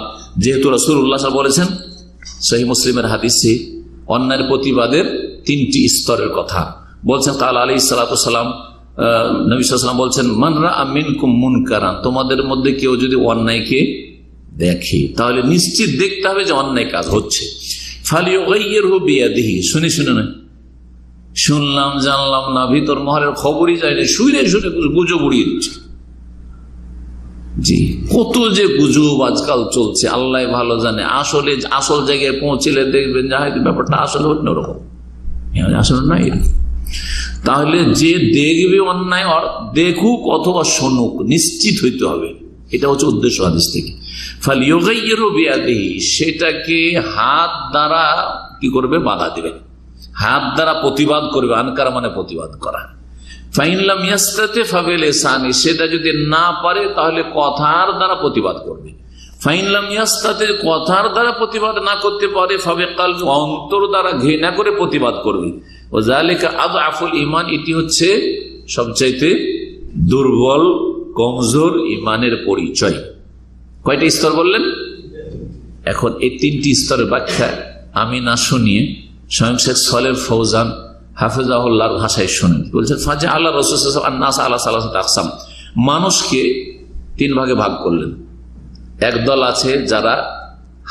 যেহেতু রাসূলুল্লাহ সাল্লাল্লাহু আলাইহি ওয়াসাল্লাম বলেছেন সহিহ মুসলিমের হাদিসে অন্যায়ের প্রতিবাদের তিনটি স্তরের কথা বলছেন। কাল আলাইহিস সালাতু ওয়াস সালাম, নবী সাল্লাল্লাহু আলাইহি ওয়াসাল্লাম বলছেন, মান রাআ মিনকুম মুনকারান, তোমাদের মধ্যে কেউ যদি অন্যায়কে দেখে তাহলে নিশ্চিত দেখতে হবে যে অন্যায় কাজ হচ্ছে। ফালিয়ুগাইয়িরহু বিয়াদিহি, শুনে নয়, শুনলাম জানলাম না, ভিতর মহলের খবরই যায়নি, শুনে গুজব উড়িয়ে দিচ্ছে। জি, কত যে গুজব আজকাল চলছে আল্লাহ ভালো জানে। আসলে আসল জায়গায় পৌঁছলে দেখবেন যে হয়তো ব্যাপারটা আসলে অন্যরকম, আসলে না এরকম। তাহলে যে দেখবে অন্যায় দেখুক অথবা শুনুক, নিশ্চিত হইতে হবে, এটা হচ্ছে উদ্দেশ্য হাদিস থেকে। ফালিয়ুগাইয়িরহু বিয়াদিহি, সেটাকে হাত দ্বারা কি করবে? বাধা দিবে, হাত দ্বারা প্রতিবাদ করবে। আনকারা মানে প্রতিবাদ করা। ফাইন লাম ইয়াসতাতি ফাবিলিসানি, সেটা যদি না পারে তাহলে কথার দ্বারা প্রতিবাদ করবে। ফাইন লাম ইয়াসতাতি, কথার দ্বারা প্রতিবাদ না করতে পারে ফাবিকলবি, অন্তর দ্বারা ঘৃণা করে প্রতিবাদ করবে। ওয়াযালিকা আযআফুল ঈমান, এটি হচ্ছে সবচাইতে দুর্বল কমজোর ঈমানের পরিচয়। কয়টা স্তর বললেন? এখন এই 3টি স্তরের ব্যাখ্যা আমি না শুনিয়ে স্বয়ং শেখ সলেহ ফৌজান হাফেজাহুল্লাহর ভাষায় শুনেন। বলছেন ফাজা আল্লাহ রাসূলুল্লাহ আন-নাস আলা সালাসাতি আকসাম, মানুষকে 3 ভাগে ভাগ করলেন। একদল আছে যারা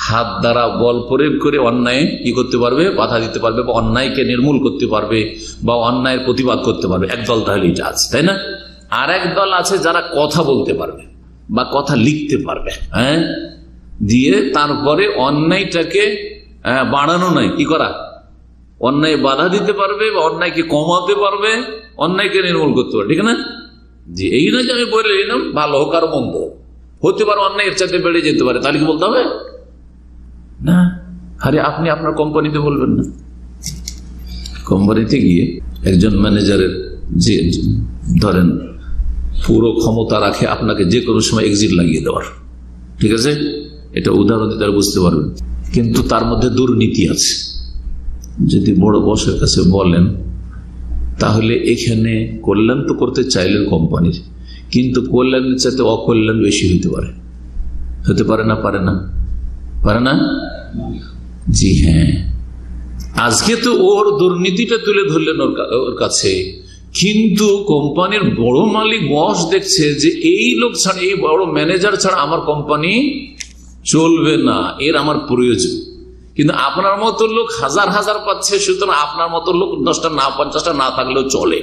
হাত দ্বারা বল প্রয়োগ করে অন্যায় কি করতে পারবে, বাধা দিতে পারবে, বা অন্যায়কে নির্মূল করতে পারবে, বা অন্যায়ের প্রতিবাদ করতে পারবে। একদল তাহলে এটা আছে, তাই না? আর একদল আছে যারা কথা বলতে পারবে বা কথা লিখতে পারবে, দিয়ে তারপরে অন্যায়টাকে বাড়ানো নয়, কি করা, অন্যায় বাধা দিতে পারবে বা অন্যায়কে কমাতে পারবে, অন্যায়কে নির্মূল করতে পারবে, ঠিক না? জি, এই না যে আমি বলে নিলাম ভালো হোক আর মন্দ হতে পারে, অন্যায়ের চাইতে বেড়ে যেতে পারে, তাহলে কি বলতে হবে না? আরে আপনি আপনার কোম্পানিতে বলবেন না, কোম্পানিতে গিয়ে একজন ম্যানেজারের যে ধরেন পুরো ক্ষমতা রাখে আপনাকে যে কোনো সময় এক্সিট লাগিয়ে দেওয়ার, ঠিক আছে, এটা উদাহরণ দিতে বুঝতে পারবেন, কিন্তু তার মধ্যে দুর্নীতি আছে। যদি বড় বসের কাছে বলেন তাহলে এখানে কল্যাণ তো করতে চাইলেন কোম্পানির, কিন্তু কল্যাণের চাইতে অকল্যাণ বেশি হতে পারে, হতে পারে না? পারে না? পারে না? জি হ্যাঁ, আজকে তো ওর দুর্নীতিটা তুলে ধরলেন ওর কাছে, কিন্তু কোম্পানির বড় মালিক বস দেখছে যে এই লোক ছাড়া, এই বড় ম্যানেজার ছাড়া আমার কোম্পানি চলবে না, এর আমার প্রয়োজন। কিন্তু আপনার মতো লোক হাজার হাজার পাচ্ছে, সুতরাং আপনার মতো লোক 10টা না 50টা না থাকলেও চলে,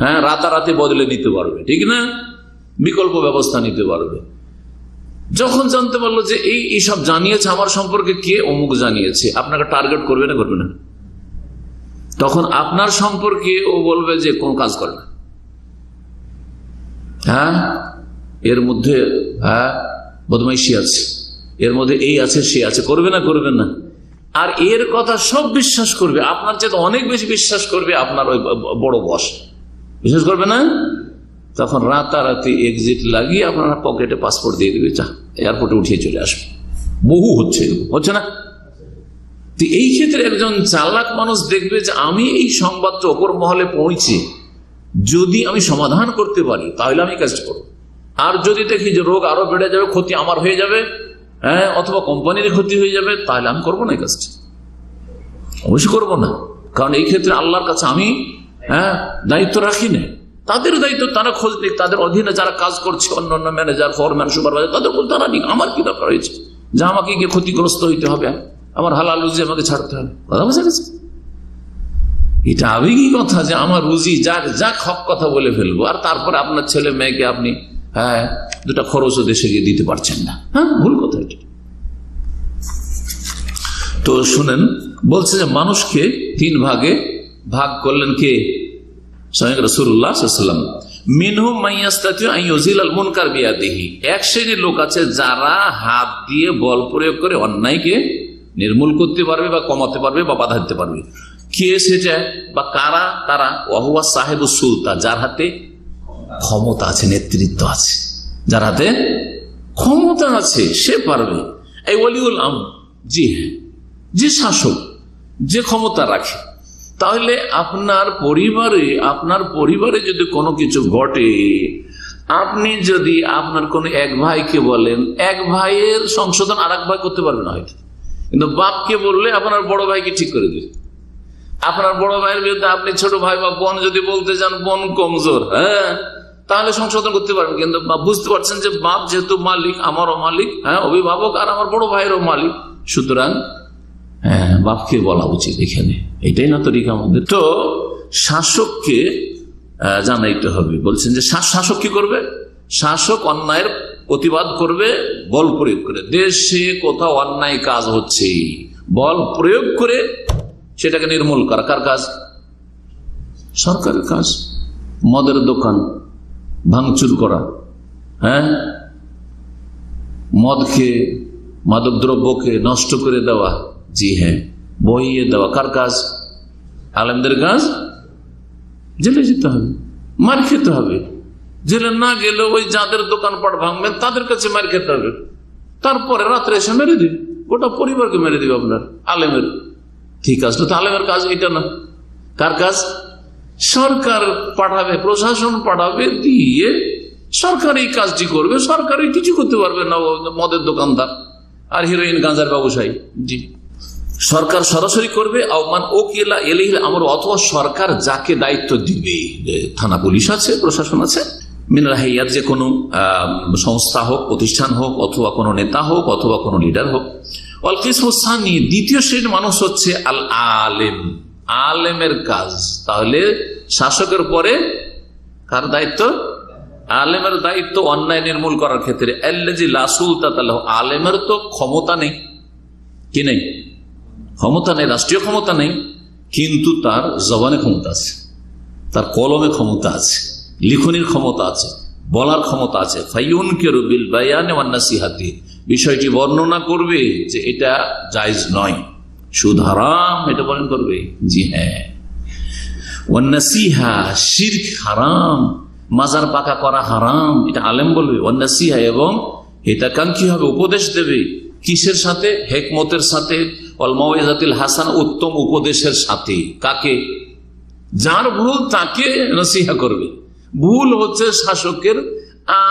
হ্যাঁ, রাতারাতি বদলে নিতে পারবে, ঠিক না? বিকল্প ব্যবস্থা নিতে পারবে। যখন জানতে পারলো যে এই সব জানিয়েছে আমার সম্পর্কে, কে অমুক জানিয়েছে, আপনাকে টার্গেট করবে না, করবে না? তখন আপনার সম্পর্কে ও বলবে যে কোন কাজ করে না, হ্যাঁ, এর মধ্যে বদমাইশি আছে, এর মধ্যে এই আছে সে আছে, করবে না? করবে না? আর এর কথা সব বিশ্বাস করবে, আপনার চেয়ে অনেক বেশি বিশ্বাস করবে আপনার ওই বড় বস, বিশ্বাস করবে না? তখন রাতারাতি এক্সিট লাগিয়ে আপনার পকেটে পাসপোর্ট দিয়ে দেবে, যা এয়ারপোর্টে উঠিয়ে চলে আসবে। বহু হচ্ছে না? তো এই ক্ষেত্রে একজন চালাক মানুষ দেখবে যে আমি এই সংবাদটা অপর মহলে পৌঁছে যদি আমি সমাধান করতে পারি তাহলে আমি কাজটা করবো, আর যদি দেখি যে রোগ আরো বেড়ে যাবে, ক্ষতি আমার হয়ে যাবে, হ্যাঁ, অথবা কোম্পানির ক্ষতি হয়ে যাবে, তাহলে আমি করবো না এই কাজটা, অবশ্যই করবো না। কারণ এই ক্ষেত্রে আল্লাহর কাছে আমি দায়িত্ব রাখি না, তাদের দায়িত্ব তারা খোঁজ নিক, তাদের অধীনে যারা কাজ করছে অন্যান্য ম্যানেজার, ফরম্যান, সুপারভাইজার, তাদের বলতে তারা নিক, আমার কি দরকার হয়েছে যা আমাকে গিয়ে ক্ষতিগ্রস্ত হইতে হবে, আমার হালাল রুজি আমাকে ছাড়তে হবে। কথা বুঝে গেছে? এটা আবেগী কথা যে আমার রুজি যাক হক কথা বলে ফেলবো, আর তারপরে আপনার ছেলে মেয়েকে আপনি দুটা খরচও দেশে গিয়ে দিতে পারছেন না, হ্যাঁ, ভুল কথা এটা। তো শুনেন, বলছে যে মানুষকে 3 ভাগে ভাগ করলেন কে? স্বয়ং রাসূলুল্লাহ সাল্লাল্লাহু আলাইহি ওয়াসাল্লাম। মিনহুম মাইয়াস্তাতিউ আন ইউযিলাল মুনকার বিয়াদিহি, এক শ্রেণীর লোক আছে যারা হাত দিয়ে বল প্রয়োগ করে অন্যায়কে নির্মূল করতে পারবে বা কমাতে পারবে বা বাধা দিতে পারবে। কে সেটা বা কারা? তারা ওয়াহুয়া সাহেবুস সুলতা, যার হাতে ক্ষমতা আছে, নেতৃত্ব আছে, যার হাতে ক্ষমতা আছে সে পারবে। এই ওয়ালিউল আমর, জি হ্যাঁ, যে শাসক, যে ক্ষমতা রাখে। তাহলে আপনার পরিবারে যদি কোনো কিছু ঘটে, আপনি যদি আপনার কোন এক ভাইকে বলেন, এক ভাইয়ের সংশোধন আর এক ভাই করতে পারবে না হয়তো, কিন্তু বাপকে বললে আপনার বড় ভাইকে ঠিক করে দিবে। আপনার বড় ভাইয়ের বিরুদ্ধে আপনি ছোট ভাই বা বোন যদি বলতে যান বোন কমজোর, হ্যাঁ, তাহলে সংশোধন করতে পারবেন। কিন্তু বুঝতে পারছেন যে বাপ যেহেতু মালিক, আমারও মালিক, হ্যাঁ, অভিভাবক, আর আমার বড় ভাইয়েরও মালিক, সুতরাং হ্যাঁ, বাপকে বলা উচিত এখানে, এটাই না তরিকা আমাদের। তো শাসককে জানাইতে হবে। বলছেন যে শাসক কি করবে? শাসক অন্যায়ের প্রতিবাদ করবে বল প্রয়োগ করে। দেশে কোথাও অন্যায় কাজ হচ্ছে, বল প্রয়োগ করে সেটাকে নির্মূল করা কার কাজ? সরকারের কাজ। মদের দোকান ভাঙচুর করা, হ্যাঁ, মদকে, মাদক দ্রব্যকে নষ্ট করে দেওয়া, জি হ্যাঁ, বইয়ে দেওয়া কার কাজ? আলেমদের কাজ। জেলে যেতে হবে, মার খেতে হবে। জেলে না গেলে ওই যাদের দোকানপাট ভাঙবেন তাদের কাছে মার খেতে হবে, তারপরে রাত্রে এসে মেরে দিবে, গোটা পরিবারকে মেরে দিবে আপনার আলেমের। ঠিক আছে, তো আলেমের কাজ এটা না, কার কাজ? সরকার পাঠাবে, প্রশাসন পাঠাবে, দিয়ে সরকার এই কাজটি করবে। সরকার কিছু করতে পারবে না মদের দোকানদার, আর হিরোইন গাঁজার ব্যবসায়ী। জি, সরকার সরাসরি করবে, অথবা সরকার যাকে দায়িত্ব দিবে, থানা পুলিশ আছে, প্রশাসন আছে, মিনাল হাইয়াত যে কোনো সংস্থা হোক, প্রতিষ্ঠান হোক, অথবা কোনো নেতা হোক, অথবা কোনো লিডার হোক। ওয়াল কিসমু সানি, দ্বিতীয় শ্রেণীর মানুষ হচ্ছে আল আলেম, আলেমের কাজ। তাহলে শাসকের পরে কার দায়িত্ব? আলেমের দায়িত্ব অন্যায় নির্মূল করার ক্ষেত্রে। আল্লাযী লা সুলতাতা লাহু, আলেমের তো ক্ষমতা নেই, কি নেই? ক্ষমতা নেই, রাষ্ট্রীয় ক্ষমতা নেই, কিন্তু তার জবানে ক্ষমতা আছে, তার কলমে ক্ষমতা আছে, লিখনির ক্ষমতা আছে, বলার ক্ষমতা আছে। ফায়ুনকিরু বিল বায়ানি ওয়ান নাসিহাতি, বিষয়টি বর্ণনা করবে যে এটা জায়েজ নয়, সুদ হারাম, এটা বর্ণনা করবে। জি হ্যাঁ। ওয়ান নাসিহা, শিরক হারাম, মাজার পাকা করা হারাম, এটা আলেম বলবে। ওয়ান নাসিহা, এবং হিতাকাঙ্ক্ষী হবে, উপদেশ দেবে। কিসের সাথে? হিকমতের সাথে। ওয়াল মাউইজাতিল হাসানা, উত্তম উপদেশের সাথে। কাকে? যার ভুল তাকে নসিহা করবে। ভুল হচ্ছে শাসকের,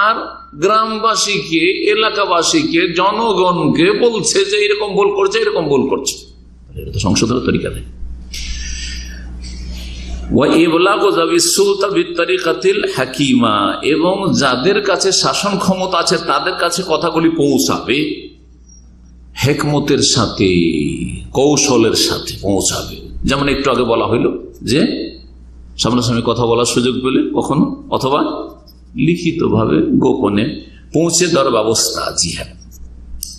আর গ্রামবাসীকে, এলাকাবাসীকে, জনগণকে বলছে যে এরকম ভুল করছে, এরকম ভুল করছে। এটা তো সংশোধনের তরিকা নেই। এবং যাদের কাছে শাসন ক্ষমতা আছে তাদের কাছে কথাগুলি পৌঁছাবে হিকমতের সাথে, কৌশলের সাথে পৌঁছাবে। যেমন একটু আগে বলা হইল যে সামনাসামনি কথা বলার সুযোগ পেলে কখনো, অথবা লিখিত ভাবে গোপনে পৌঁছে দেওয়ার ব্যবস্থা। জি হ্যাঁ।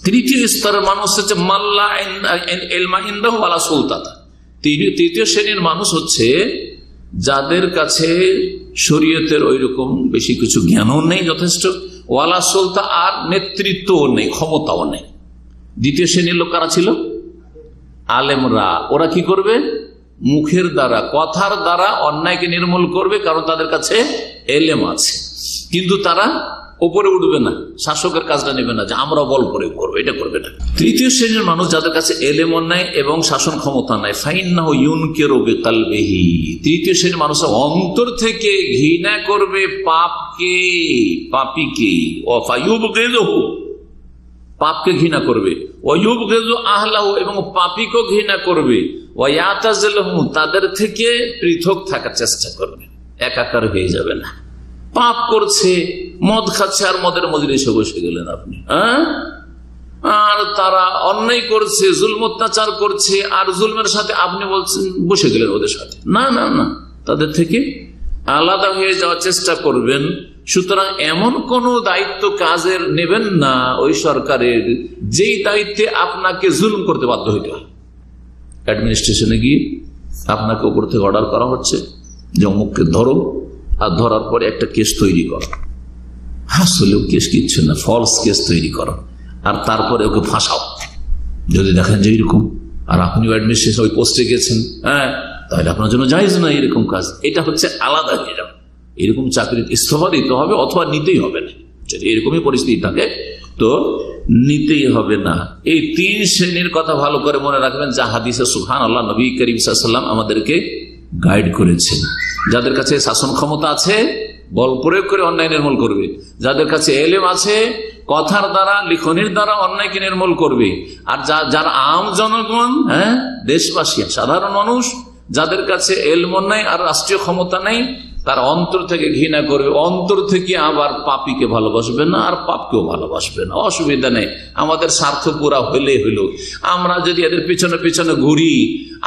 তৃতীয় স্তরের মানুষ হচ্ছে মাল্লা ইলমা ইনদাহু ওয়ালা সুলতাতা। তৃতীয় শ্রেণীর মানুষ হচ্ছে যাদের কাছে শরীয়তের ওই রকম বেশি কিছু জ্ঞানও নেই যথেষ্ট, ওয়ালা সুলতা, আর নেতৃত্বও নেই, ক্ষমতাও নেই। দ্বিতীয় শ্রেণীর লোক কারা ছিল? আলেমরা। ওরা কি করবে? মুখের দ্বারা, কথার দ্বারা অন্যায়কে নির্মূল করবে, কারণ তাদের কাছে এলেম আছে। কিন্তু তারা উপরে উঠবে না, শাসকের কাজটা নেবে না যে আমরা বল প্রয়োগ করবো, এটা করবে না। তৃতীয় শ্রেণীর মানুষ যাদের কাছে এলেম নাই এবং শাসন ক্ষমতা নাই, ফাইন্নাহু ইউনকিরু বিকলবিহি, তৃতীয় শ্রেণীর মানুষ অন্তর থেকে ঘৃণা করবে পাপকে, পাপীকে। ও ফায়ুবগিযুহু, পাপকে ঘৃণা করবে। ওয়ায়ুবগিযু আহলাহু, এবং পাপীকেও ঘৃণা করবে। ওয়ায়াতাজিলুহু, তাদের থেকে পৃথক থাকার চেষ্টা করবে, একাকার হয়ে যাবে না। পাপ করছে, মদ খাচ্ছে, আর মদের মজলিসে বসে গেলেন আপনি, আর তারা অন্যায় করছে, জুলম অত্যাচার করছে, আর জুলমের সাথে আপনি বলছেন বসে গেলেন ওদের সাথে। না না না, তাদের থেকে আলাদা হয়ে যাওয়ার চেষ্টা করবেন। সুতরাং এমন কোন দায়িত্ব কাজের নেবেন না ওই সরকারের, যেই দায়িত্বে আপনাকে জুলম করতে বাধ্য হইতে হয়। অ্যাডমিনিস্ট্রেশনে গিয়ে আপনাকে উপর থেকে অর্ডার করা হচ্ছে যে অমুককে ধরো, আর ধরার পরে একটা কেস তৈরি করো। আসলে কেস কিচ্ছু না, ফলস কেস তৈরি করো, আর তারপরে ওকে ফাঁসাও। যদি দেখেন যে এইরকম, আর আপনি অ্যাডমিনিস্ট্রেশন ওই পোস্টে গেছেন, তাহলে আপনার জন্য জায়েজ না এরকম কাজ। এটা হচ্ছে আলাদা। এরকম চাকরি ইস্তফা দিতে হবে, অথবা নিতেই হবে না। যদি এরকমই পরিস্থিতি থাকে তো নিতেই হবে না। এই তিন শ্রেণীর কথা ভালো করে মনে রাখবেন, যা হাদিসে সুবহানাল্লাহ নবী করিম সাল্লাল্লাহু আলাইহি ওয়াসাল্লাম আমাদেরকে গাইড করেছেন। যাদের কাছে শাসন ক্ষমতা আছে, বল প্রয়োগ করে অন্যায় নির্মূল করবে। যাদের কাছে এলেম আছে, কথার দ্বারা, লিখনির দ্বারা অন্যায়কে নির্মূল করবে। আর যারা আম জনগণ, দেশবাসী, সাধারণ মানুষ, যাদের কাছে এলম নাই আর রাষ্ট্রীয় ক্ষমতা নেই, তার অন্তর থেকে ঘৃণা করবে, অন্তর থেকে আবার পাপীকে ভালোবাসবে না, আর পাপকেও ভালোবাসবে না। অসুবিধা নেই, আমাদের স্বার্থ পুরা হইলে হইল। আমরা যদি এদের পিছনে পিছনে ঘুরি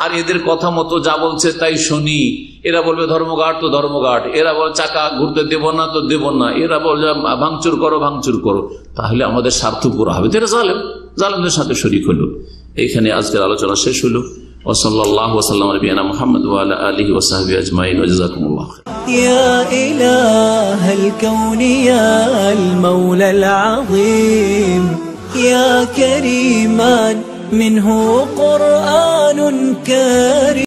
আর এদের কথা মতো যা বলছে তাই শুনি, এরা বলবে ধর্মঘাট তো ধর্মঘাট, এরা বলে চাকা ঘুরতে দেব না তো দেব না, এরা বলবে ভাঙচুর করো ভাঙচুর করো, তাহলে আমাদের স্বার্থ পুরা হবে। এরা জালেমদের সাথে শরীক হলো। এখানে আজকের আলোচনা শেষ হলো। ওয়াসাল্লাল্লাহু ওয়াসাল্লাম আলা নবিয়িনা মুহাম্মদ ওয়া আলা আলিহি ওয়া সাহবিহি আজমাইন ওয়া জাযাকুমুল্লাহু খাইরান। ইয়া ইলাহাল কাউনি ইয়া আল মাওলাল আযীম ইয়া কারীমান মিনহু কুরআনুন কারীম।